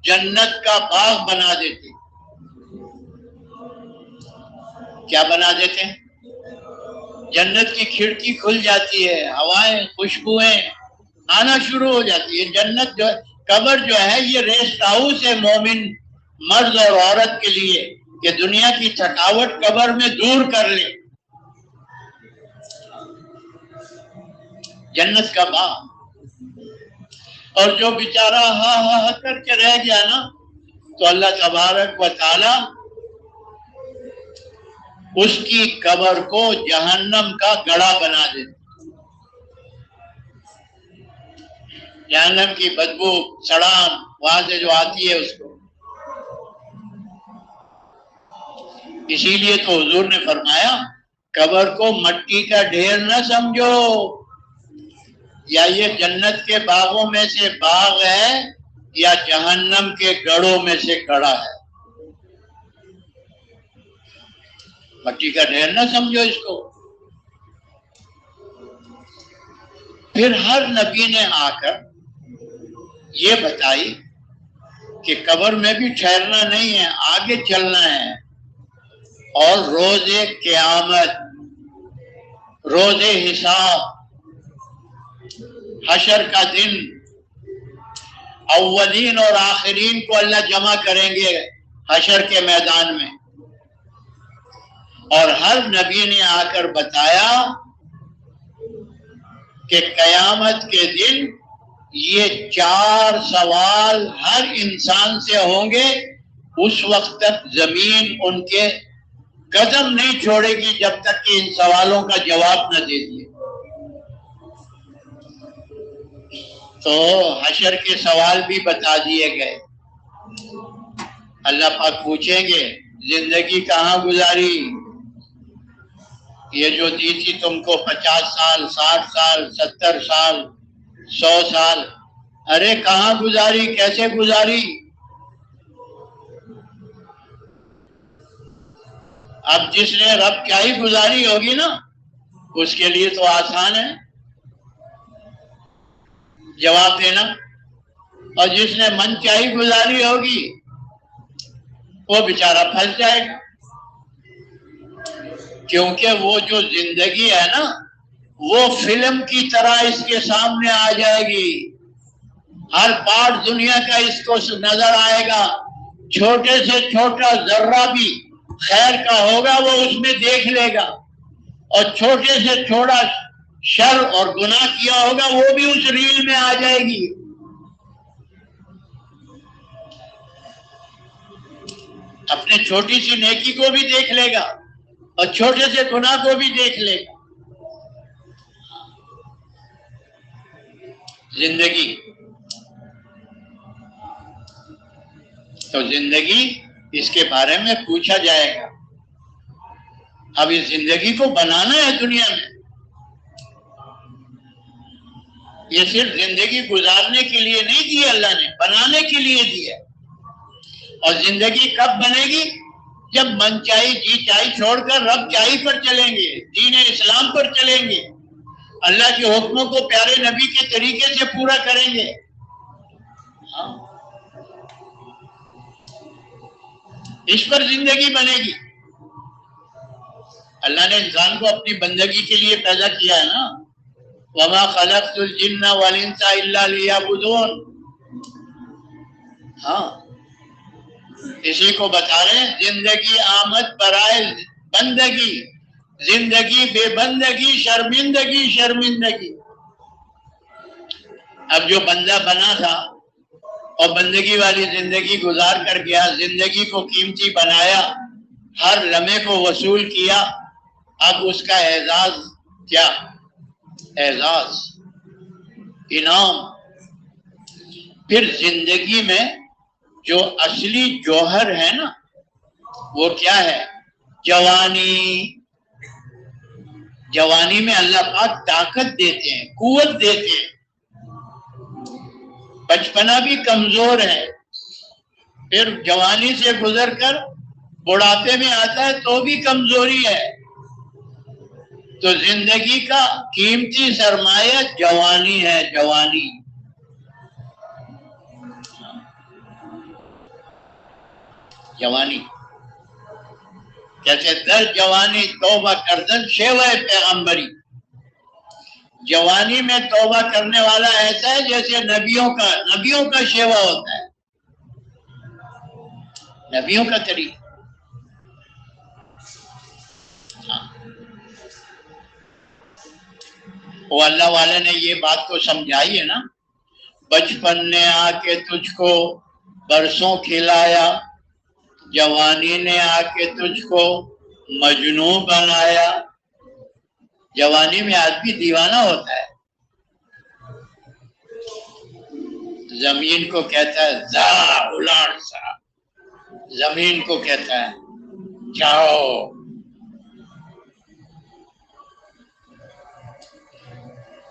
[SPEAKER 1] جنت کا باغ بنا دیتے. کیا بنا دیتے؟ جنت کی کھڑکی کھل جاتی ہے، ہوائیں خوشبوئیں آنا شروع ہو جاتی ہے. جنت جو قبر جو ہے یہ ریسٹ ہاؤس ہے مومن مرد اور عورت کے لیے کہ دنیا کی تھکاوٹ قبر میں دور کر لے. جنت کا باغ. اور جو بیچارہ ہاں ہاں کر کے رہ گیا نا تو اللہ تبارک و تعالی اس کی قبر کو جہنم کا گڑھا بنا دیتا. جہنم کی بدبو سڑان وہاں سے جو آتی ہے اس کو. اسی لیے تو حضور نے فرمایا قبر کو مٹی کا ڈھیر نہ سمجھو، یا یہ جنت کے باغوں میں سے باغ ہے یا جہنم کے گڑھوں میں سے گڑھا ہے. مٹی کا ڈھیر نہ سمجھو اس کو. پھر ہر نبی نے آ کر یہ بتائی کہ قبر میں بھی ٹھہرنا نہیں ہے، آگے چلنا ہے. اور روز قیامت، روز حساب، حشر کا دن، اولین اور آخرین کو اللہ جمع کریں گے حشر کے میدان میں. اور ہر نبی نے آ کر بتایا کہ قیامت کے دن یہ 4 سوال ہر انسان سے ہوں گے. اس وقت تک زمین ان کے قدم نہیں چھوڑے گی جب تک کہ ان سوالوں کا جواب نہ دے دیے. تو حشر کے سوال بھی بتا دیے گئے. اللہ پاک پوچھیں گے زندگی کہاں گزاری؟ یہ جو دی تھی تم کو 50 سال، 60 سال، 70 سال، 100 سال، ارے کہاں گزاری، کیسے گزاری؟ اب جس نے رب چاہی گزاری ہوگی نا، اس کے لیے تو آسان ہے جواب دینا. اور جس نے من چاہی گزاری ہوگی وہ بیچارہ پھنس جائے گا. کیونکہ وہ جو زندگی ہے نا، وہ فلم کی طرح اس کے سامنے آ جائے گی. ہر پارٹ دنیا کا اس کو نظر آئے گا. چھوٹے سے چھوٹا ذرہ بھی خیر کا ہوگا وہ اس میں دیکھ لے گا، اور چھوٹے سے چھوٹا شر اور گناہ کیا ہوگا وہ بھی اس ریل میں آ جائے گی. اپنے چھوٹی سی نیکی کو بھی دیکھ لے گا اور چھوٹے سے گناہ کو بھی دیکھ لے گا. زندگی تو زندگی اس کے بارے میں پوچھا جائے گا. اب اس زندگی کو بنانا ہے دنیا میں. یہ صرف زندگی گزارنے کے لیے نہیں دی اللہ نے، بنانے کے لیے دی ہے. اور زندگی کب بنے گی؟ جب من چاہی جی چاہی چھوڑ کر رب چاہی پر چلیں گے، دین اسلام پر چلیں گے، اللہ کے حکموں کو پیارے نبی کے طریقے سے پورا کریں گے. اس پر زندگی بنے گی. اللہ نے انسان کو اپنی بندگی کے لیے پیدا کیا ہے نا. وَمَا خَلَقْتُ الْجِنَّ وَالْإِنسَ إِلَّا لِيَعْبُدُونَ. ہاں، اسی کو بتا رہے ہیں زندگی آمد برائے بندگی، زندگی بے بندگی، شرمندگی شرمندگی. اب جو بندہ بنا تھا اور بندگی والی زندگی گزار کر گیا، زندگی کو قیمتی بنایا، ہر لمحے کو وصول کیا، اب اس کا اعزاز کیا؟ اعزاز، انعام. پھر زندگی میں جو اصلی جوہر ہے نا، وہ کیا ہے؟ جوانی. جوانی میں اللہ پاک طاقت دیتے ہیں، قوت دیتے ہیں. بچپنا بھی کمزور ہے، پھر جوانی سے گزر کر بڑھاپے میں آتا ہے تو بھی کمزوری ہے. تو زندگی کا قیمتی سرمایہ جوانی ہے. جوانی جوانی کیسے در جوانی توبہ کردن شیوہ پیغمبری. جوانی میں توبہ کرنے والا ایسا ہے جیسے نبیوں کا شیوہ ہوتا ہے، نبیوں کا طریقہ. وہ اللہ والے نے یہ بات کو سمجھائی ہے نا. بچپن نے آ کے تجھ کو برسوں کھلایا، جوانی نے آ کے تجھ کو مجنوں بنایا. جوانی میں آدمی دیوانہ ہوتا ہے. زمین کو کہتا ہے جا الاڑ سا، زمین کو کہتا ہے جاؤ.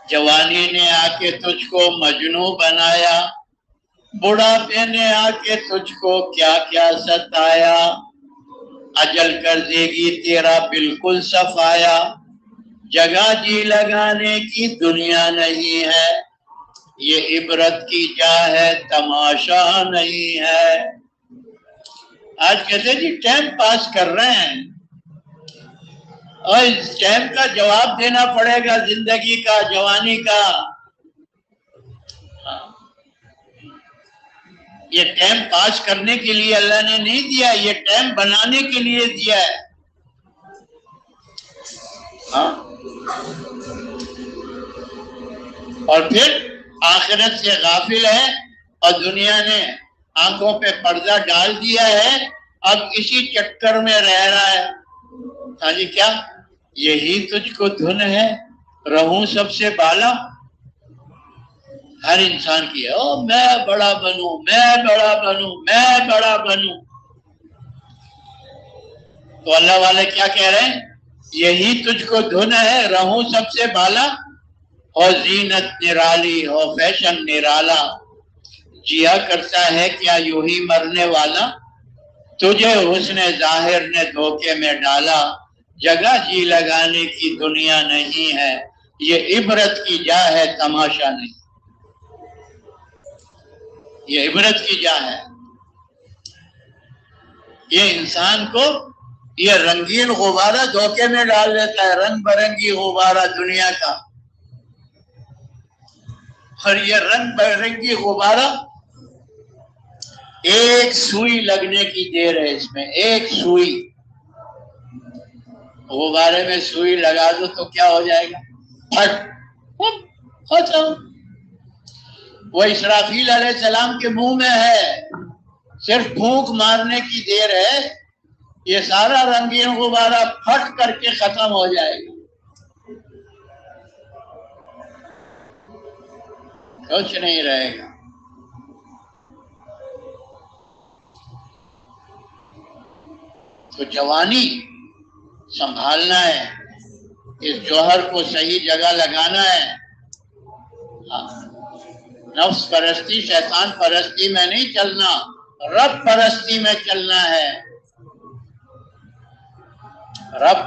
[SPEAKER 1] جوانی نے آ کے تجھ کو مجنوں بنایا، بڑھاپے نے آ کے تجھ کو کیا کیا ستایا. اجل کر دے گی تیرا بالکل صفایا، جگہ جی لگانے کی دنیا نہیں ہے. یہ عبرت کی جا ہے تماشا نہیں ہے۔ آج کہتے جی ٹائم پاس کر رہے ہیں، اور اس ٹائم کا جواب دینا پڑے گا، زندگی کا، جوانی کا۔ یہ ٹائم پاس کرنے کے لیے اللہ نے نہیں دیا، یہ ٹائم بنانے کے لیے دیا ہے۔ ہاں، اور پھر آخرت سے غافل ہے اور دنیا نے آنکھوں پہ پردہ ڈال دیا ہے، اب اسی چکر میں رہ رہا ہے۔ ہاں جی، کیا یہی تجھ کو دھن ہے، رہوں سب سے بالا؟ ہر انسان کی ہے، او میں بڑا بنوں، میں بڑا بنوں، میں بڑا بنوں۔ تو اللہ والے کیا کہہ رہے ہیں؟ یہی تجھ کو دھن ہے، رہوں سب سے بالا، ہو زینت نرالی، ہو فیشن نرالا، جیا کرتا ہے کیا یوں ہی مرنے والا، تجھے حسن ظاہر نے دھوکے میں ڈالا، جگہ جی لگانے کی دنیا نہیں ہے، یہ عبرت کی جا ہے تماشا نہیں۔ یہ عبرت کی جا ہے۔ یہ انسان کو یہ رنگین غبارہ دھوکے میں ڈال دیتا ہے، رنگ برنگی غبارہ دنیا کا، اور یہ رنگ برنگی غبارہ ایک سوئی لگنے کی دیر ہے اس میں، ایک سوئی۔ غبارے میں سوئی لگا دو تو کیا ہو جائے گا؟ پھٹ، ختم۔ وہ اسرافیل علیہ السلام کے منہ میں ہے، صرف پھونک مارنے کی دیر ہے، یہ سارا رنگین غبارہ پھٹ کر کے ختم ہو جائے گا، کچھ نہیں رہے گا۔ تو جوانی سنبھالنا ہے، اس جوہر کو صحیح جگہ لگانا ہے۔ نفس پرستی، شیطان پرستی میں نہیں چلنا، رب پرستی میں چلنا ہے۔ رب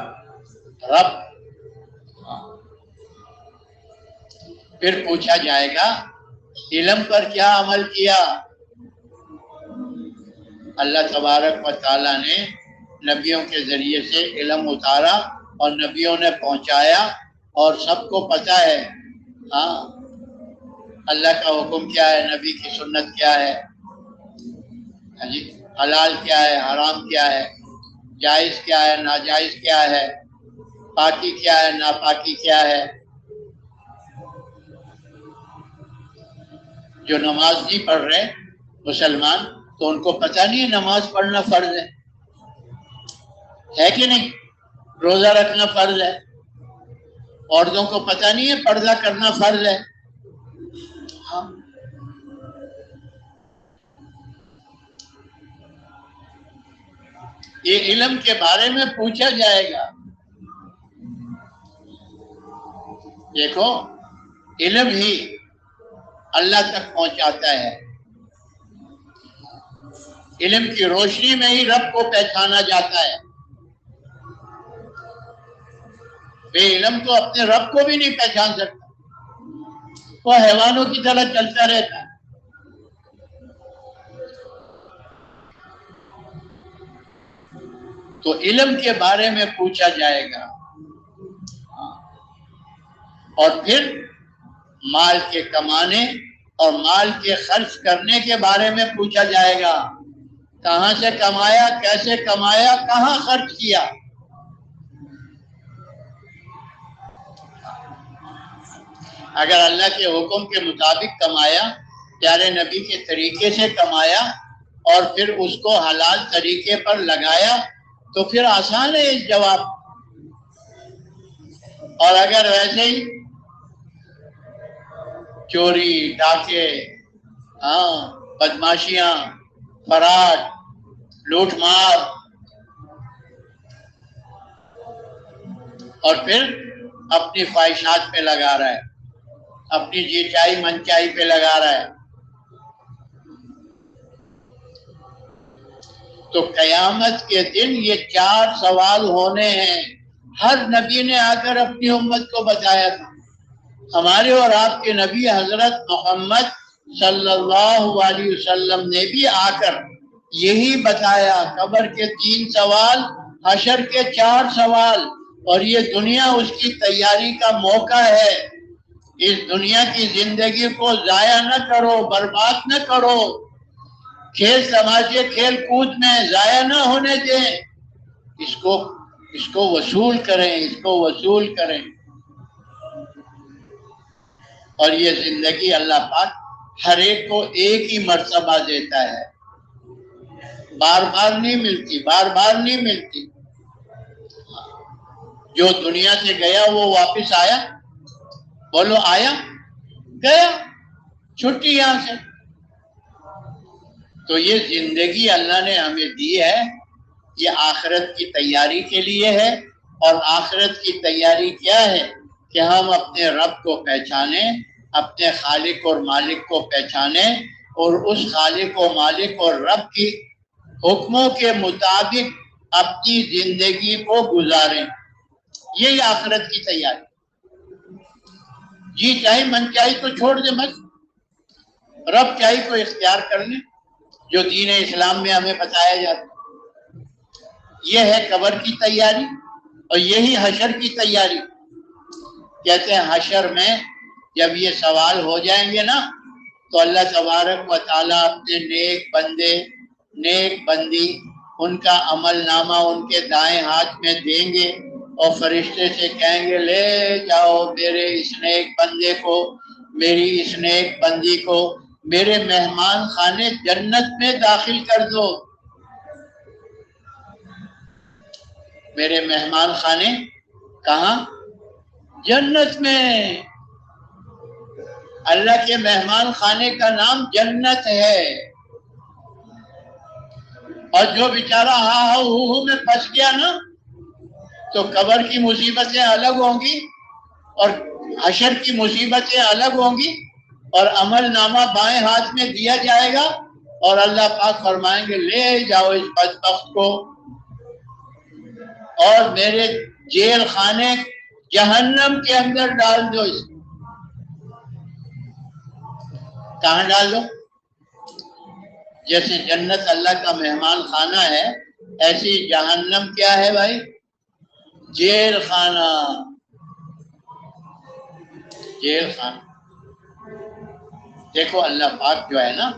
[SPEAKER 1] پھر پوچھا جائے گا علم پر کیا عمل کیا؟ اللہ تبارک و تعالیٰ نے نبیوں کے ذریعے سے علم اتارا اور نبیوں نے پہنچایا، اور سب کو پتہ ہے ہاں اللہ کا حکم کیا ہے، نبی کی سنت کیا ہے، حلال کیا ہے، حرام کیا ہے، جائز کیا ہے، ناجائز کیا ہے، پاکی کیا ہے، ناپاکی کیا ہے۔ جو نماز نہیں پڑھ رہے مسلمان، تو ان کو پتہ نہیں ہے نماز پڑھنا فرض ہے کہ نہیں، روزہ رکھنا فرض ہے، عورتوں کو پتہ نہیں ہے پردہ کرنا فرض ہے۔ ہاں، یہ علم کے بارے میں پوچھا جائے گا۔ دیکھو، علم ہی اللہ تک پہنچاتا ہے، علم کی روشنی میں ہی رب کو پہچانا جاتا ہے۔ بے علم تو اپنے رب کو بھی نہیں پہچان سکتا، وہ حیوانوں کی طرح چلتا رہتا ہے۔ تو علم کے بارے میں پوچھا جائے گا، اور پھر مال کے کمانے اور مال کے خرچ کرنے کے بارے میں پوچھا جائے گا، کہاں سے کمایا، کیسے کمایا، کہاں خرچ کیا۔ اگر اللہ کے حکم کے مطابق کمایا، پیارے نبی کے طریقے سے کمایا، اور پھر اس کو حلال طریقے پر لگایا، تو پھر آسان ہے اس جواب۔ اور اگر ویسے ہی چوری، ڈاکے، بدماشیاں، فراڈ، لوٹ مار، اور پھر اپنی خواہشات پہ لگا رہا ہے، اپنی جی چاہی من چاہی پہ لگا رہا ہے، تو قیامت کے دن یہ 4 سوال ہونے ہیں۔ ہر نبی نے آ کر اپنی امت کو بتایا تھا، ہمارے اور آپ کے نبی حضرت محمد صلی اللہ علیہ وسلم نے بھی آ کر یہی بتایا، قبر کے 3 سوال، حشر کے 4 سوال، اور یہ دنیا اس کی تیاری کا موقع ہے۔ اس دنیا کی زندگی کو ضائع نہ کرو، برباد نہ کرو، کھیل تماشے کھیل کود میں ضائع نہ ہونے دیں، اس کو وصول کریں، اس کو وصول کریں۔ اور یہ زندگی اللہ پاک ہر ایک کو ایک ہی مرتبہ دیتا ہے، بار بار نہیں ملتی، بار بار نہیں ملتی۔ جو دنیا سے گیا وہ واپس آیا؟ بولو آیا؟ گیا، چھٹی یہاں سے۔ تو یہ زندگی اللہ نے ہمیں دی ہے، یہ آخرت کی تیاری کے لیے ہے۔ اور آخرت کی تیاری کیا ہے؟ کہ ہم اپنے رب کو پہچانیں، اپنے خالق اور مالک کو پہچانیں، اور اس خالق و مالک اور رب کی حکموں کے مطابق اپنی زندگی کو گزاریں۔ یہی آخرت کی تیاری۔ جی چاہے من چاہی تو چھوڑ دے مت، رب چاہی کو اختیار کر لیں، جو دین اسلام میں ہمیں بتایا جاتا ہے۔ یہ ہے قبر کی تیاری، اور یہی حشر کی تیاری۔ کہتے ہیں حشر میں جب یہ سوال ہو جائیں گے نا، تو اللہ تبارک و تعالیٰ اپنے نیک بندے، نیک بندی، ان کا عمل نامہ ان کے دائیں ہاتھ میں دیں گے، اور فرشتے سے کہیں گے لے جاؤ میرے اس نیک بندے کو، میری اس نیک بندی کو میرے مہمان خانے جنت میں داخل کر دو۔ میرے مہمان خانے کہاں؟ جنت میں۔ اللہ کے مہمان خانے کا نام جنت ہے۔ اور جو بیچارہ ہاں ہو میں پھنس گیا نا، تو قبر کی مصیبتیں الگ ہوں گی، اور حشر کی مصیبتیں الگ ہوں گی، اور عمل نامہ بائیں ہاتھ میں دیا جائے گا، اور اللہ پاک فرمائیں گے لے جاؤ اس بدبخت کو، اور میرے جیل خانے جہنم کے اندر ڈال دو۔ اس کہاں ڈال دو؟ جیسے جنت اللہ کا مہمان خانہ ہے، ایسی جہنم کیا ہے بھائی؟ جیل خانہ، جیل خانہ۔ دیکھو اللہ پاک جو ہے نا،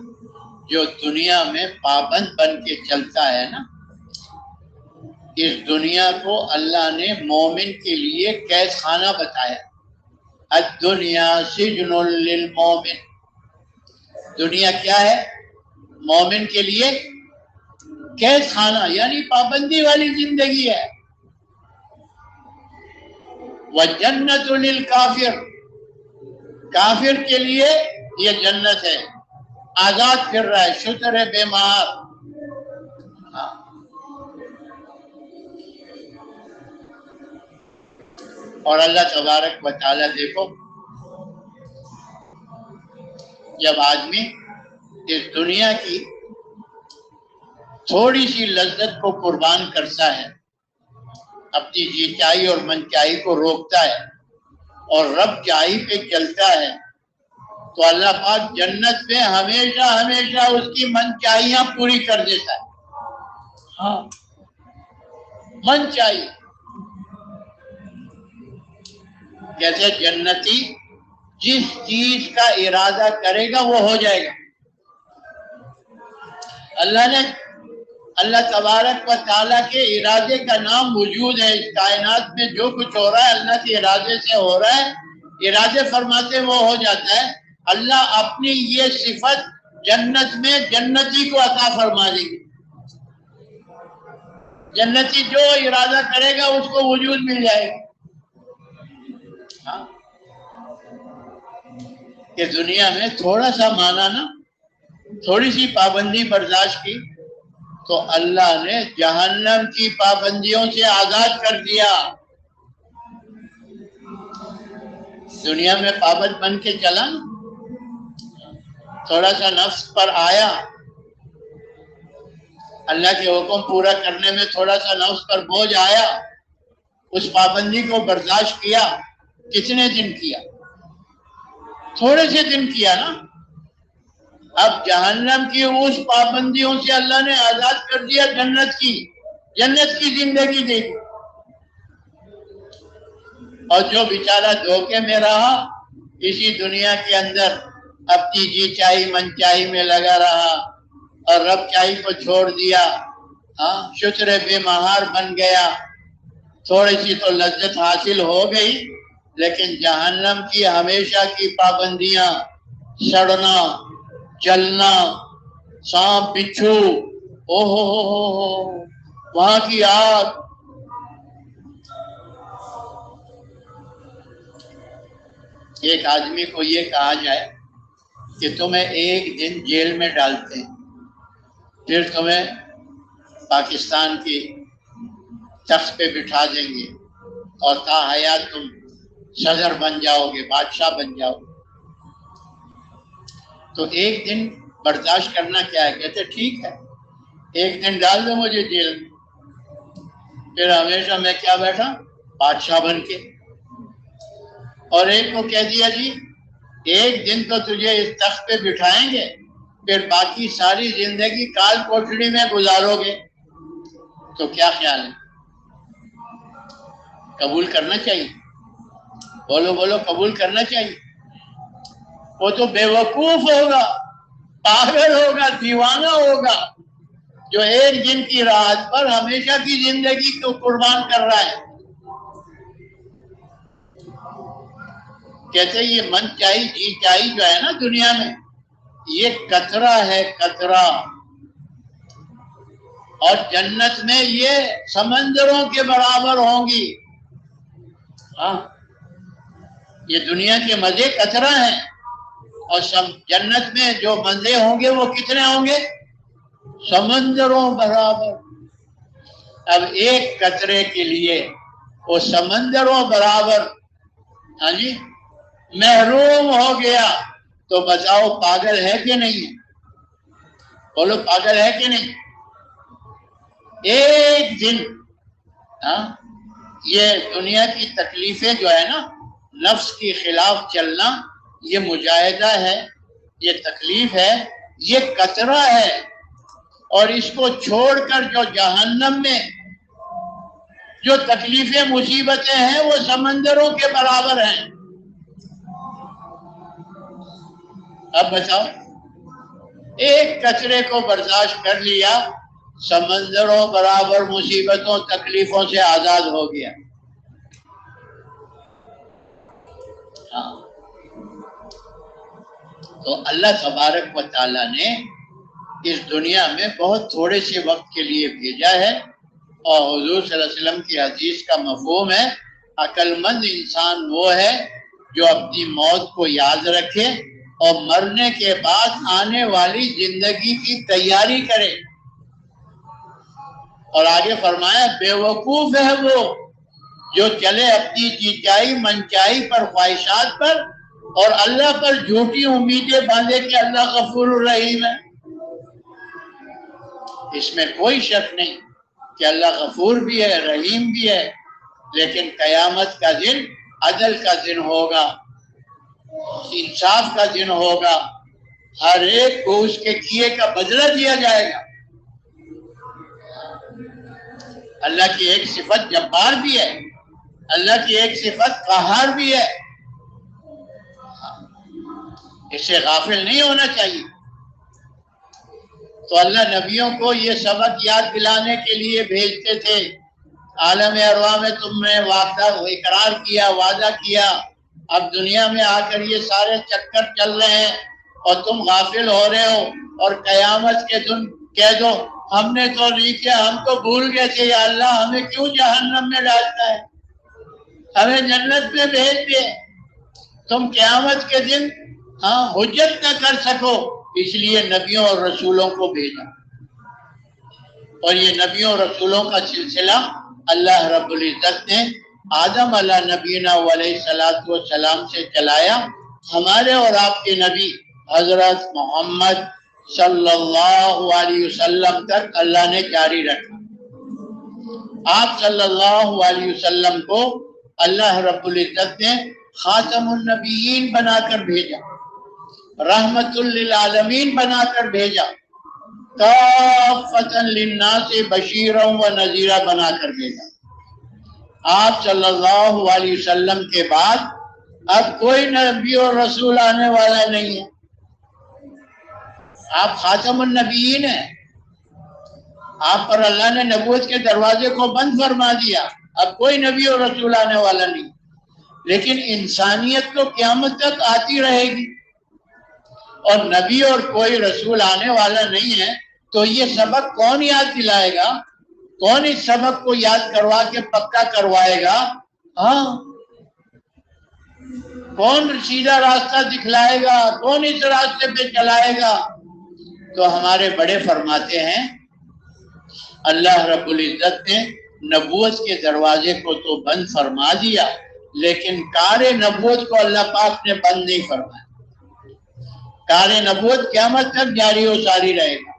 [SPEAKER 1] جو دنیا میں پابند بن کے چلتا ہے نا، اس دنیا کو اللہ نے مومن کے لیے قید خانہ بتایا۔ الدنیا سجن للمومن، دنیا کیا ہے؟ مومن کے لیے قید خانہ، یعنی پابندی والی زندگی ہے۔ وجنت للکافر، کافر کے لیے یہ جنت ہے، آزاد پھر رہا ہے، شتر بے مہار۔ اور اللہ تبارک و تعالیٰ دیکھو، جب آدمی اس دنیا کی تھوڑی سی لذت کو قربان کرتا ہے، اپنی جی چاہی اور من چاہی کو روکتا ہے، اور رب چاہی پہ چلتا ہے، تو اللہ پاک جنت میں ہمیشہ ہمیشہ اس کی من چاہیاں پوری کر دیتا ہے۔ ہاں، من چاہیے۔ جیسے جنتی جس چیز کا ارادہ کرے گا وہ ہو جائے گا۔ اللہ تبارک و تعالیٰ کے ارادے کا نام وجود ہے۔ اس کائنات میں جو کچھ ہو رہا ہے اللہ کے ارادے سے ہو رہا ہے، ارادے فرماتے وہ ہو جاتا ہے۔ اللہ اپنی یہ صفت جنت میں جنتی کو عطا فرما دے گی۔ جنتی جو ارادہ کرے گا اس کو وجود مل جائے گا۔ کہ دنیا میں تھوڑا سا مانا نا، تھوڑی سی پابندی برداشت کی، تو اللہ نے جہنم کی پابندیوں سے آزاد کر دیا۔ دنیا میں پابند بن کے چلا، تھوڑا سا نفس پر آیا، اللہ کے حکم پورا کرنے میں تھوڑا سا نفس پر بوجھ آیا، اس پابندی کو برداشت کیا، کتنے دن کیا؟ تھوڑے سے دن کیا نا. اب جہنم کی اس پابندیوں سے اللہ نے آزاد کر دیا، جنت کی زندگی دے دی. اور جو بیچارہ دھوکے میں رہا اسی دنیا کے اندر اپنی جی چاہی من چاہی میں لگا رہا اور رب چاہی کو چھوڑ دیا، شکر بے مہار بن گیا. تھوڑی سی تو لذت حاصل ہو گئی، لیکن جہنم کی ہمیشہ کی پابندیاں، سڑنا، جلنا، سانپ بچھو، ہو وہاں کی آگ. ایک آدمی کو یہ کہا جائے کہ تمہیں ایک دن جیل میں ڈالتے ہیں، پھر تمہیں پاکستان کی تخت پہ بٹھا دیں گے اور تا حیات تم صدر بن جاؤ گے، بادشاہ بن جاؤ گے، تو ایک دن برداشت کرنا کیا ہے؟ کہتے ٹھیک ہے، ایک دن ڈال دو مجھے جیل میں، پھر ہمیشہ میں کیا بیٹھا؟ بادشاہ بن کے. اور ایک کو کہہ دیا جی ایک دن تو تجھے اس تخت پہ بٹھائیں گے، پھر باقی ساری زندگی کال کوٹڑی میں گزارو گے. تو کیا خیال ہے؟ قبول کرنا چاہیے؟ بولو قبول کرنا چاہیے؟ وہ تو بے وقوف ہوگا، پاگل ہوگا، دیوانہ ہوگا جو ایک دن کی راحت پر ہمیشہ کی زندگی کو قربان کر رہا ہے. کہتے یہ من چاہی جی چاہی جو ہے نا دنیا میں، یہ قطرہ ہے، قطرہ. اور جنت میں یہ سمندروں کے برابر ہوں گی. یہ دنیا کے مزے قطرہ ہیں، اور جنت میں جو مزے ہوں گے وہ کتنے ہوں گے؟ سمندروں برابر. اب ایک قطرے کے لیے وہ سمندروں برابر محروم ہو گیا تو بتاؤ پاگل ہے کہ نہیں؟ بولو پاگل ہے کہ نہیں؟ ایک دن یہ دنیا کی تکلیفیں جو ہے نا، نفس کے خلاف چلنا، یہ مجاہدہ ہے، یہ تکلیف ہے، یہ قطرہ ہے. اور اس کو چھوڑ کر جو جہنم میں جو تکلیفیں مصیبتیں ہیں وہ سمندروں کے برابر ہیں. اب بتاؤ، ایک قطرے کو برداشت کر لیا، سمندروں برابر مصیبتوں تکلیفوں سے آزاد ہو گیا. تو اللہ تبارک و تعالیٰ نے اس دنیا میں بہت تھوڑے سے وقت کے لیے بھیجا ہے، اور حضور صلی اللہ علیہ وسلم کی حدیث کا مفہوم ہے عقل مند انسان وہ ہے جو اپنی موت کو یاد رکھے اور مرنے کے بعد آنے والی زندگی کی تیاری کرے. اور آگے فرمایا بے وقوف ہے وہ جو چلے اپنی جیچائی منچائی پر، خواہشات پر، اور اللہ پر جھوٹی امیدیں باندھے کہ اللہ غفور الرحیم ہے. اس میں کوئی شک نہیں کہ اللہ غفور بھی ہے، رحیم بھی ہے، لیکن قیامت کا دن عدل کا دن ہوگا، انصاف کا دن ہوگا، ہر ایک کو اس کے کیے کا بدلہ دیا جائے گا. اللہ کی ایک صفت جبار بھی ہے، اللہ کی ایک صفت قہار بھی ہے، اس سے غافل نہیں ہونا چاہیے. تو اللہ نبیوں کو یہ سبق یاد دلانے کے لیے بھیجتے تھے. عالم ارواح میں تم نے اقرار کیا، وعدہ کیا، اب دنیا میں آ کر یہ سارے چکر چل رہے ہیں اور تم غافل ہو رہے ہو، اور قیامت کے دن کہہ دو ہم نے تو نہیں کیا، ہم تو بھول گئے تھے، یا اللہ ہمیں کیوں جہنم میں ڈالتا ہے، ہمیں جنت میں بھیج دے. تم قیامت کے دن حجت نہ کر سکو، اس لیے نبیوں اور رسولوں کو بھیجا. اور یہ نبیوں اور رسولوں کا سلسلہ اللہ رب العزت نے آدم علیہ نبینا علیہ الصلوۃ والسلام سے چلایا. ہمارے اور آپ کے نبی حضرت محمد صلی اللہ علیہ وسلم تک اللہ نے جاری رکھا. آپ صلی اللہ علیہ وسلم کو اللہ رب العزت نے خاتم النبیین بنا کر بھیجا، رحمت للعالمین بنا کر بھیجا، کافۃ للناس بشیرا و نذیرا بنا کر بھیجا۔ آپ صلی اللہ علیہ وسلم کے بعد اب کوئی نبی اور رسول آنے والا نہیں ہے، آپ خاتم النبیین ہیں، آپ پر اللہ نے نبوت کے دروازے کو بند فرما دیا، اب کوئی نبی اور رسول آنے والا نہیں، لیکن انسانیت تو قیامت تک آتی رہے گی، اور نبی اور کوئی رسول آنے والا نہیں ہے تو یہ سبق کون یاد دلائے گا؟ کون اس سبق کو یاد کروا کے پکا کروائے گا؟ ہاں، کون سیدھا راستہ دکھلائے گا؟ کون اس راستے پہ چلائے گا؟ تو ہمارے بڑے فرماتے ہیں اللہ رب العزت نے نبوت کے دروازے کو تو بند فرما دیا، لیکن کار نبوت کو اللہ پاک نے بند نہیں فرمایا۔ کار نبوت قیامت تک جاری و ساری رہے گا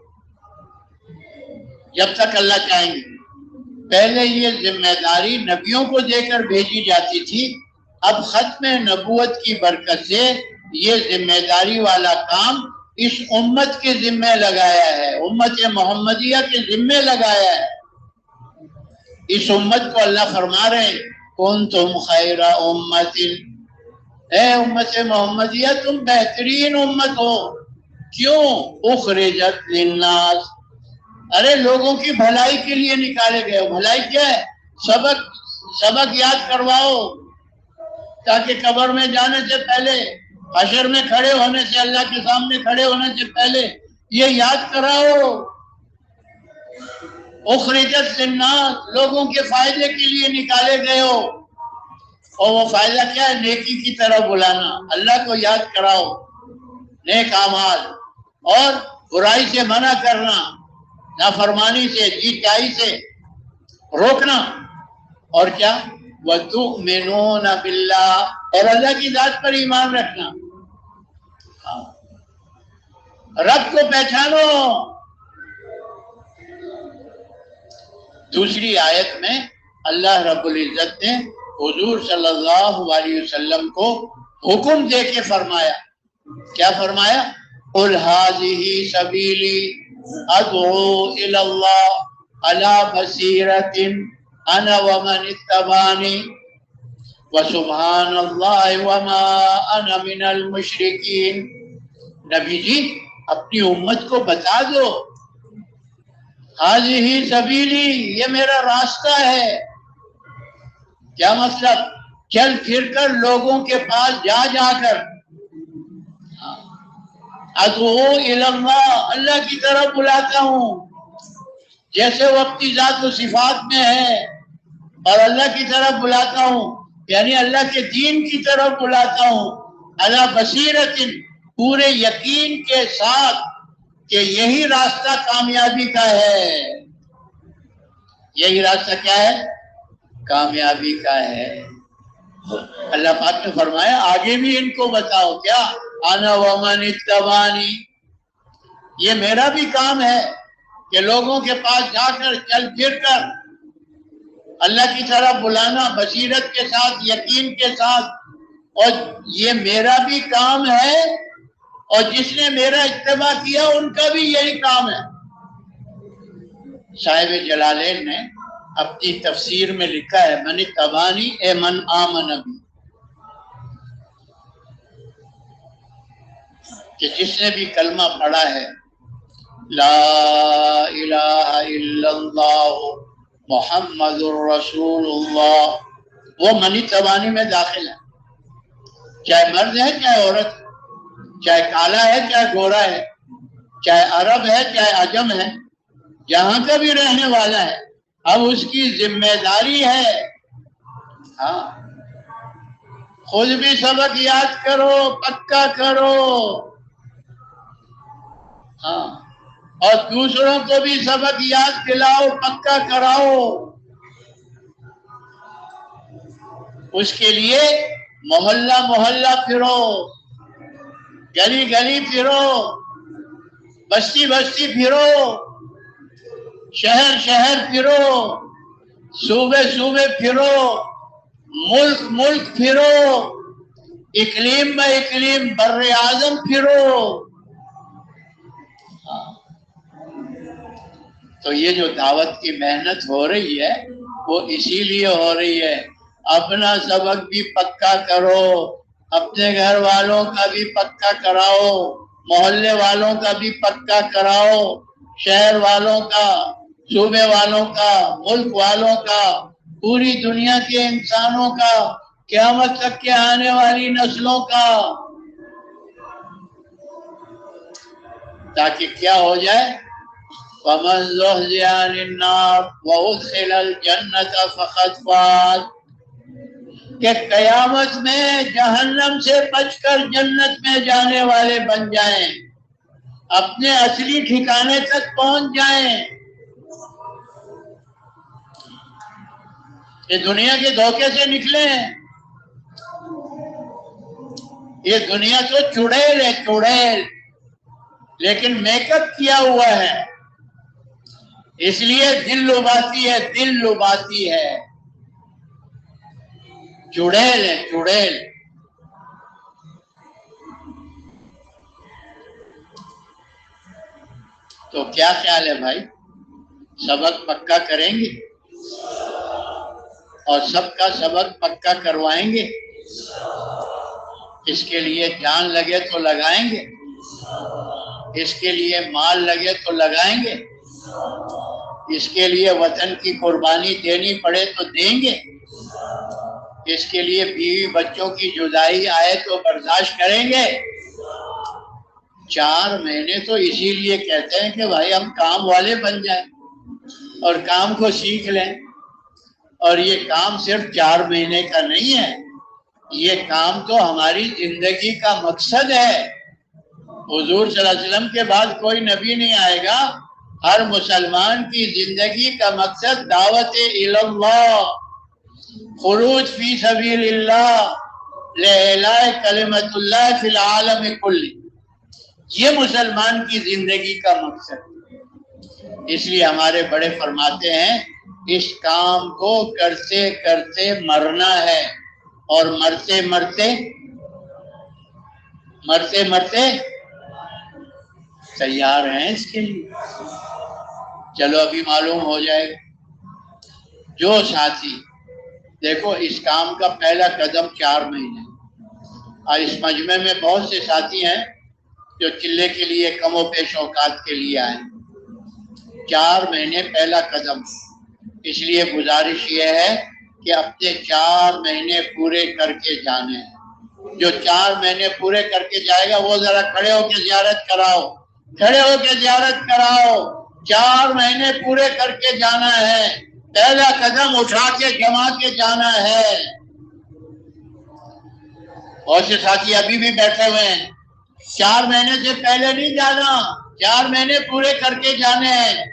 [SPEAKER 1] جب تک اللہ چاہیں گے۔ پہلے یہ ذمہ داری نبیوں کو دے کر بھیجی جاتی تھی، اب ختم نبوت کی برکت سے یہ ذمہ داری والا کام اس امت کے ذمہ لگایا ہے، امت محمدیہ کے ذمہ لگایا ہے۔ اس امت کو اللہ فرما رہے ہیں کنتم خیر امت، اے امت محمدیہ تم بہترین امت ہو۔ کیوں؟ اخرجت للناس، ارے لوگوں کی بھلائی کے لیے نکالے گئے ہو۔ بھلائی کیا ہے؟ سبق یاد کرواؤ تاکہ قبر میں جانے سے پہلے، حشر میں کھڑے ہونے سے، اللہ کے سامنے کھڑے ہونے سے پہلے یہ یاد کراؤ۔ اخرجت للناس، لوگوں کے فائدے کے لیے نکالے گئے ہو، اور وہ فائدہ کیا ہے؟ نیکی کی طرف بلانا، اللہ کو یاد کراؤ، نیک اعمال، اور برائی سے منع کرنا، نافرمانی سے، جی چائی سے روکنا، اور کیا؟ وَتُؤْمِنُونَ بِاللَّهِ، اور اللہ کی ذات پر ایمان رکھنا۔ رب کو پہچانو۔ دوسری آیت میں اللہ رب العزت نے حضور صلی اللہ علیہ وسلم کو حکم دے کے فرمایا، کیا فرمایا؟ قُلْ هَٰذِهِ سَبِيلِي أَدْعُو إِلَى اللَّهِ عَلَىٰ بَصِيرَةٍ أَنَا وَمَنِ اتَّبَعَنِي وَسُبْحَانَ اللَّهِ وَمَا أَنَا مِنَ الْمُشْرِكِينَ۔ نبی جی اپنی امت کو بتا دو، هَٰذِهِ سَبِيلِي، یہ میرا راستہ ہے۔ کیا مطلب؟ چل پھر کر لوگوں کے پاس جا کر ادعو الی اللہ، اللہ کی طرف بلاتا ہوں، جیسے وہ اپنی ذات و صفات میں ہے، اور اللہ کی طرف بلاتا ہوں یعنی اللہ کے دین کی طرف بلاتا ہوں، علی بصیرت، پورے یقین کے ساتھ کہ یہی راستہ کامیابی کا ہے۔ یہی راستہ کیا ہے؟ کامیابی کا ہے۔ اللہ پاک نے فرمایا آگے بھی ان کو بتاؤ، کیا؟ انا ومن اتبعنی، یہ میرا بھی کام ہے کہ لوگوں کے پاس جا کر، چل پھر کر اللہ کی طرف بلانا، بصیرت کے ساتھ، یقین کے ساتھ، اور یہ میرا بھی کام ہے، اور جس نے میرا اتباع کیا ان کا بھی یہی کام ہے۔ صاحب جلالین نے اپنی تفسیر میں لکھا ہے من اتبعنی اے من آمن بی، کہ جس نے بھی کلمہ پڑھا ہے لا الہ الا اللہ محمد الرسول اللہ، وہ من اتبعنی میں داخل ہے، چاہے مرد ہے چاہے عورت ہے، چاہے کالا ہے چاہے گورا ہے، چاہے عرب ہے چاہے عجم ہے، جہاں کا بھی رہنے والا ہے، اب اس کی ذمہ داری ہے، ہاں، خود بھی سبق یاد کرو، پکا کرو، ہاں، اور دوسروں کو بھی سبق یاد دلاؤ، پکا کراؤ۔ اس کے لیے محلہ محلہ پھرو، گلی گلی پھرو، بستی بستی پھرو، شہر شہر پھرو، صوبے صوبے پھرو، ملک ملک پھرو، اقلیم میں اقلیم بر اعظم پھرو۔ تو یہ جو دعوت کی محنت ہو رہی ہے وہ اسی لیے ہو رہی ہے، اپنا سبق بھی پکا کرو، اپنے گھر والوں کا بھی پکا کراؤ، محلے والوں کا بھی پکا کراؤ، شہر والوں کا، صوبے والوں کا، ملک والوں کا، پوری دنیا کے انسانوں کا، قیامت تک کے آنے والی نسلوں کا، تاکہ کیا ہو جائے؟ وَمَنْ زُحْزِحَ عَنِ النَّارِ وَأُدْخِلَ الْجَنَّةَ فَقَدْ فَازَ، کہ قیامت میں جہنم سے بچ کر جنت میں جانے والے بن جائیں، اپنے اصلی ٹھکانے تک پہنچ جائیں۔ یہ دنیا کے دھوکے سے نکلیں۔ یہ دنیا تو چڑیل ہے، چڑیل، لیکن میک اپ کیا ہوا ہے، اس لیے دل لباتی ہے، دل لباتی ہے، چڑیل ہے، چڑیل۔ تو کیا خیال ہے بھائی، سبق پکا کریں گے اور سب کا سبق پکا کروائیں گے؟ اس کے لیے جان لگے تو لگائیں گے، اس کے لیے مال لگے تو لگائیں گے، اس کے لیے وطن کی قربانی دینی پڑے تو دیں گے، اس کے لیے بیوی بچوں کی جدائی آئے تو برداشت کریں گے۔ 4 مہینے تو اسی لیے کہتے ہیں کہ بھائی ہم کام والے بن جائیں اور کام کو سیکھ لیں، اور یہ کام صرف 4 مہینے کا نہیں ہے، یہ کام تو ہماری زندگی کا مقصد ہے۔ حضور صلی اللہ علیہ وسلم کے بعد کوئی نبی نہیں آئے گا، ہر مسلمان کی زندگی کا مقصد دعوت اللہ، خروج فی سبیل اللہ، لإعلاء کلمۃ اللہ فی العالم کلہ، یہ مسلمان کی زندگی کا مقصد ہے۔ اس لیے ہمارے بڑے فرماتے ہیں اس کام کو کرتے کرتے مرنا ہے، اور مرتے مرتے تیار ہیں اس کے لیے۔ چلو ابھی معلوم ہو جائے گا۔ جو ساتھی دیکھو اس کام کا پہلا قدم 4 مہینے، اور اس مجمع میں بہت سے ساتھی ہیں جو چلے کے لیے کم و پیش اوقات کے لیے آئے۔ 4 مہینے پہلا قدم، اس لیے گزارش یہ ہے کہ اپنے 4 مہینے پورے کر کے جانے ہیں۔ جو 4 مہینے پورے کر کے جائے گا وہ ذرا کھڑے ہو کے زیارت کراؤ، کھڑے ہو کے زیارت کراؤ۔ 4 مہینے پورے کر کے جانا ہے، پہلا قدم اٹھا کے جما کے جانا ہے۔ اور سے ساتھی ابھی بھی بیٹھے ہوئے ہیں، 4 مہینے سے پہلے نہیں جانا، 4 مہینے پورے کر کے جانے ہیں۔